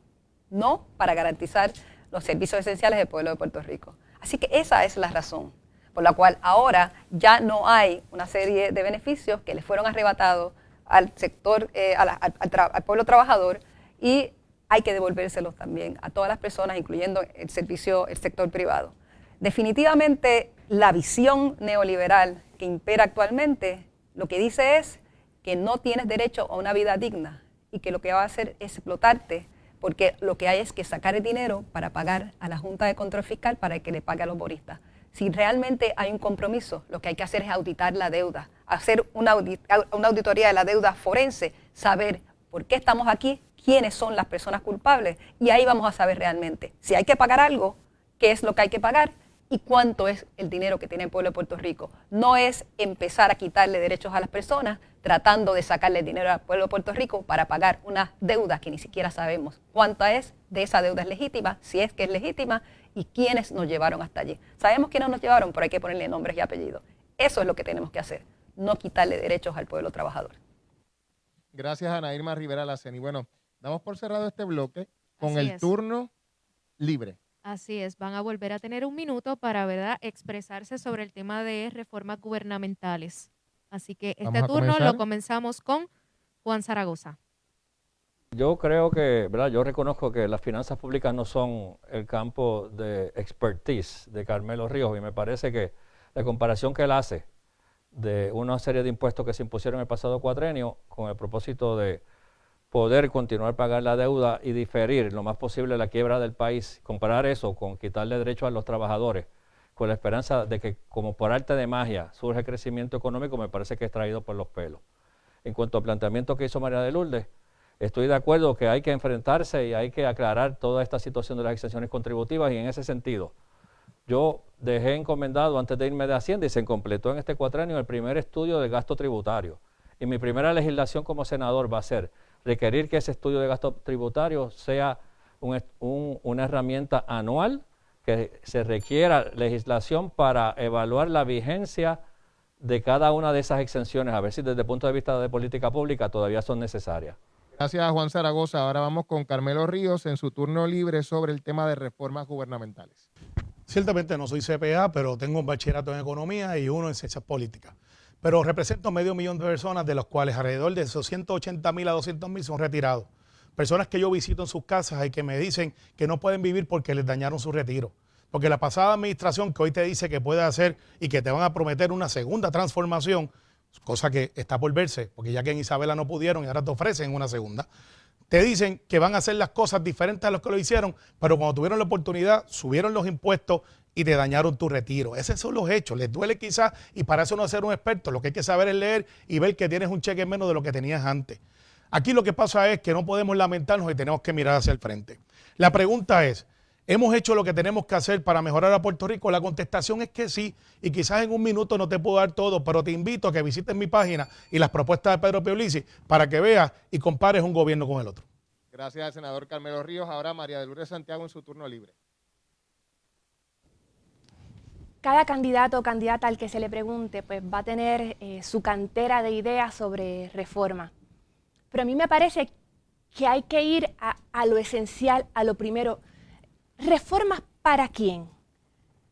no para garantizar los servicios esenciales del pueblo de Puerto Rico. Así que esa es la razón por la cual ahora ya no hay una serie de beneficios que le fueron arrebatados al sector, al pueblo trabajador, y hay que devolvérselos también a todas las personas, incluyendo el sector privado. Definitivamente, la visión neoliberal que impera actualmente lo que dice es que no tienes derecho a una vida digna y que lo que va a hacer es explotarte, porque lo que hay es que sacar el dinero para pagar a la Junta de Control Fiscal para que le pague a los bonistas. Si realmente hay un compromiso, lo que hay que hacer es auditar la deuda, hacer una auditoría de la deuda forense, saber por qué estamos aquí, quiénes son las personas culpables, y ahí vamos a saber realmente si hay que pagar algo, qué es lo que hay que pagar y cuánto es el dinero que tiene el pueblo de Puerto Rico. No es empezar a quitarle derechos a las personas tratando de sacarle dinero al pueblo de Puerto Rico para pagar una deuda que ni siquiera sabemos cuánta es de esa deuda es legítima, si es que es legítima, y quiénes nos llevaron hasta allí. Sabemos quiénes nos llevaron, pero hay que ponerle nombres y apellidos. Eso es lo que tenemos que hacer, no quitarle derechos al pueblo trabajador. Gracias, Ana Irma Rivera Lacén. Y bueno, damos por cerrado este bloque con Así el es. turno libre. Así es, van a volver a tener un minuto para, ¿verdad?, expresarse sobre el tema de reformas gubernamentales. Así que Vamos este a turno comenzar. lo comenzamos con Juan Zaragoza. Yo creo que, ¿verdad? Yo reconozco que las finanzas públicas no son el campo de expertise de Carmelo Ríos, y me parece que la comparación que él hace de una serie de impuestos que se impusieron en el pasado cuatrenio con el propósito de poder continuar a pagar la deuda y diferir lo más posible la quiebra del país, comparar eso con quitarle derechos a los trabajadores, con la esperanza de que como por arte de magia surge crecimiento económico, me parece que es traído por los pelos. En cuanto al planteamiento que hizo María de Lourdes, estoy de acuerdo que hay que enfrentarse y hay que aclarar toda esta situación de las exenciones contributivas, y en ese sentido, yo dejé encomendado antes de irme de Hacienda, y se completó en este cuatrenio, el primer estudio de gasto tributario. Y mi primera legislación como senador va a ser requerir que ese estudio de gasto tributario sea una herramienta anual, que se requiera legislación para evaluar la vigencia de cada una de esas exenciones, a ver si desde el punto de vista de política pública todavía son necesarias. Gracias, Juan Zaragoza. Ahora vamos con Carmelo Ríos en su turno libre sobre el tema de reformas gubernamentales. Ciertamente no soy CPA, pero tengo un bachillerato en economía y uno en ciencias políticas. Pero represento 500.000 de personas, de los cuales alrededor de esos 180.000 a 200.000 son retirados. Personas que yo visito en sus casas y que me dicen que no pueden vivir porque les dañaron su retiro. Porque la pasada administración, que hoy te dice que puede hacer y que te van a prometer una segunda transformación, cosa que está por verse, porque ya que en Isabela no pudieron y ahora te ofrecen una segunda, te dicen que van a hacer las cosas diferentes a los que lo hicieron, pero cuando tuvieron la oportunidad, subieron los impuestos y te dañaron tu retiro. Esos son los hechos. Les duele quizás, y para eso no ser un experto, lo que hay que saber es leer y ver que tienes un cheque menos de lo que tenías antes. Aquí lo que pasa es que no podemos lamentarnos y tenemos que mirar hacia el frente. La pregunta es, ¿hemos hecho lo que tenemos que hacer para mejorar a Puerto Rico? La contestación es que sí, y quizás en un minuto no te puedo dar todo, pero te invito a que visites mi página y las propuestas de Pedro Pierluisi para que veas y compares un gobierno con el otro. Gracias al senador Carmelo Ríos. Ahora María de Lourdes Santiago en su turno libre. Cada candidato o candidata al que se le pregunte, pues va a tener su cantera de ideas sobre reforma. Pero a mí me parece que hay que ir a lo esencial, a lo primero. ¿Reformas para quién?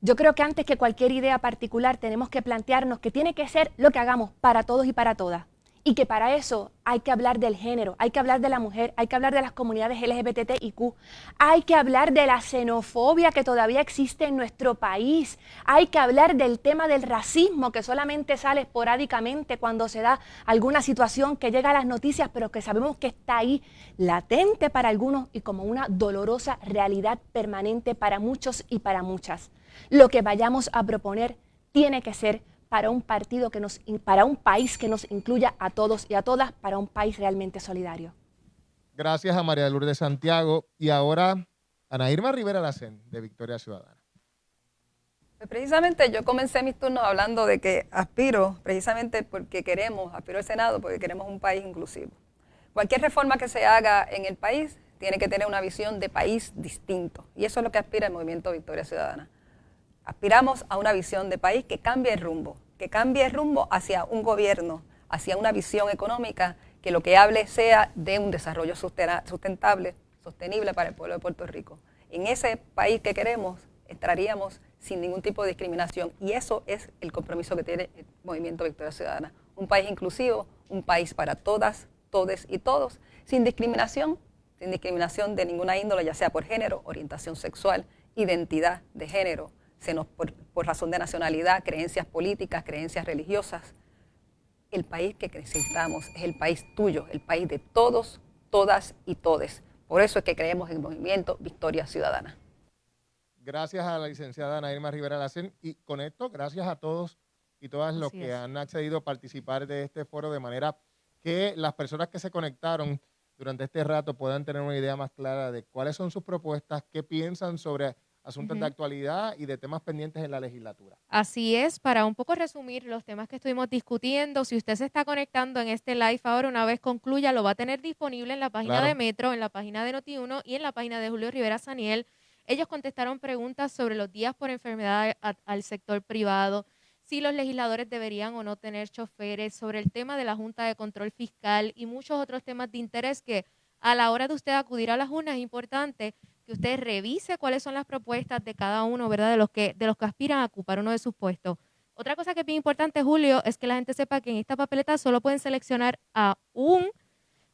Yo creo que antes que cualquier idea particular tenemos que plantearnos que tiene que ser lo que hagamos para todos y para todas. Y que para eso hay que hablar del género, hay que hablar de la mujer, hay que hablar de las comunidades LGBTIQ, hay que hablar de la xenofobia que todavía existe en nuestro país, hay que hablar del tema del racismo que solamente sale esporádicamente cuando se da alguna situación que llega a las noticias, pero que sabemos que está ahí latente para algunos y como una dolorosa realidad permanente para muchos y para muchas. Lo que vayamos a proponer tiene que ser para un para un país que nos incluya a todos y a todas, para un país realmente solidario. Gracias a María de Lourdes Santiago. Y ahora Ana Irma Rivera Lacén, de Victoria Ciudadana. Pues precisamente yo comencé mis turnos hablando de que aspiro, precisamente porque aspiro al Senado porque queremos un país inclusivo. Cualquier reforma que se haga en el país tiene que tener una visión de país distinto, y eso es lo que aspira el Movimiento Victoria Ciudadana. Aspiramos a una visión de país que cambie el rumbo hacia un gobierno, hacia una visión económica que lo que hable sea de un desarrollo sustentable, sostenible para el pueblo de Puerto Rico. En ese país que queremos entraríamos sin ningún tipo de discriminación. Y eso es el compromiso que tiene el Movimiento Victoria Ciudadana. Un país inclusivo, un país para todas, todes y todos, sin discriminación de ninguna índole, ya sea por género, orientación sexual, identidad de género, por razón de nacionalidad, creencias políticas, creencias religiosas. El país que necesitamos es el país tuyo, el país de todos, todas y todes. Por eso es que creemos en el Movimiento Victoria Ciudadana. Gracias a la licenciada Ana Irma Rivera Lacén, y con esto, gracias a todos y todas los que han accedido a participar de este foro, de manera que las personas que se conectaron durante este rato puedan tener una idea más clara de cuáles son sus propuestas, qué piensan sobre asuntos de actualidad y de temas pendientes en la legislatura. Así es, para un poco resumir los temas que estuvimos discutiendo, si usted se está conectando en este live ahora, una vez concluya, lo va a tener disponible en la página de Metro, en la página de Noti1 y en la página de Julio Rivera Saniel. Ellos contestaron preguntas sobre los días por enfermedad al sector privado, si los legisladores deberían o no tener choferes, sobre el tema de la Junta de Control Fiscal y muchos otros temas de interés que a la hora de usted acudir a las urnas es importante que usted revise cuáles son las propuestas de cada uno, ¿verdad? De los que aspiran a ocupar uno de sus puestos. Otra cosa que es bien importante, Julio, es que la gente sepa que en esta papeleta solo pueden seleccionar a un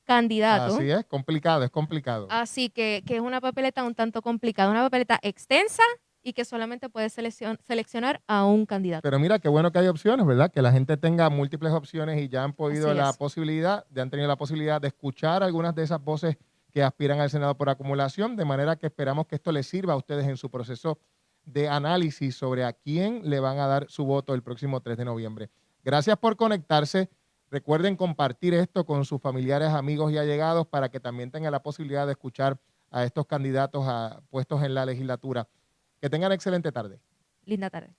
candidato. Así es complicado. Así que es una papeleta un tanto complicada, una papeleta extensa y que solamente puede seleccionar a un candidato. Pero mira, qué bueno que hay opciones, ¿verdad? Que la gente tenga múltiples opciones y ya han tenido la posibilidad de escuchar algunas de esas voces que aspiran al Senado por acumulación, de manera que esperamos que esto les sirva a ustedes en su proceso de análisis sobre a quién le van a dar su voto el próximo 3 de noviembre. Gracias por conectarse. Recuerden compartir esto con sus familiares, amigos y allegados para que también tengan la posibilidad de escuchar a estos candidatos a puestos en la legislatura. Que tengan excelente tarde. Linda tarde.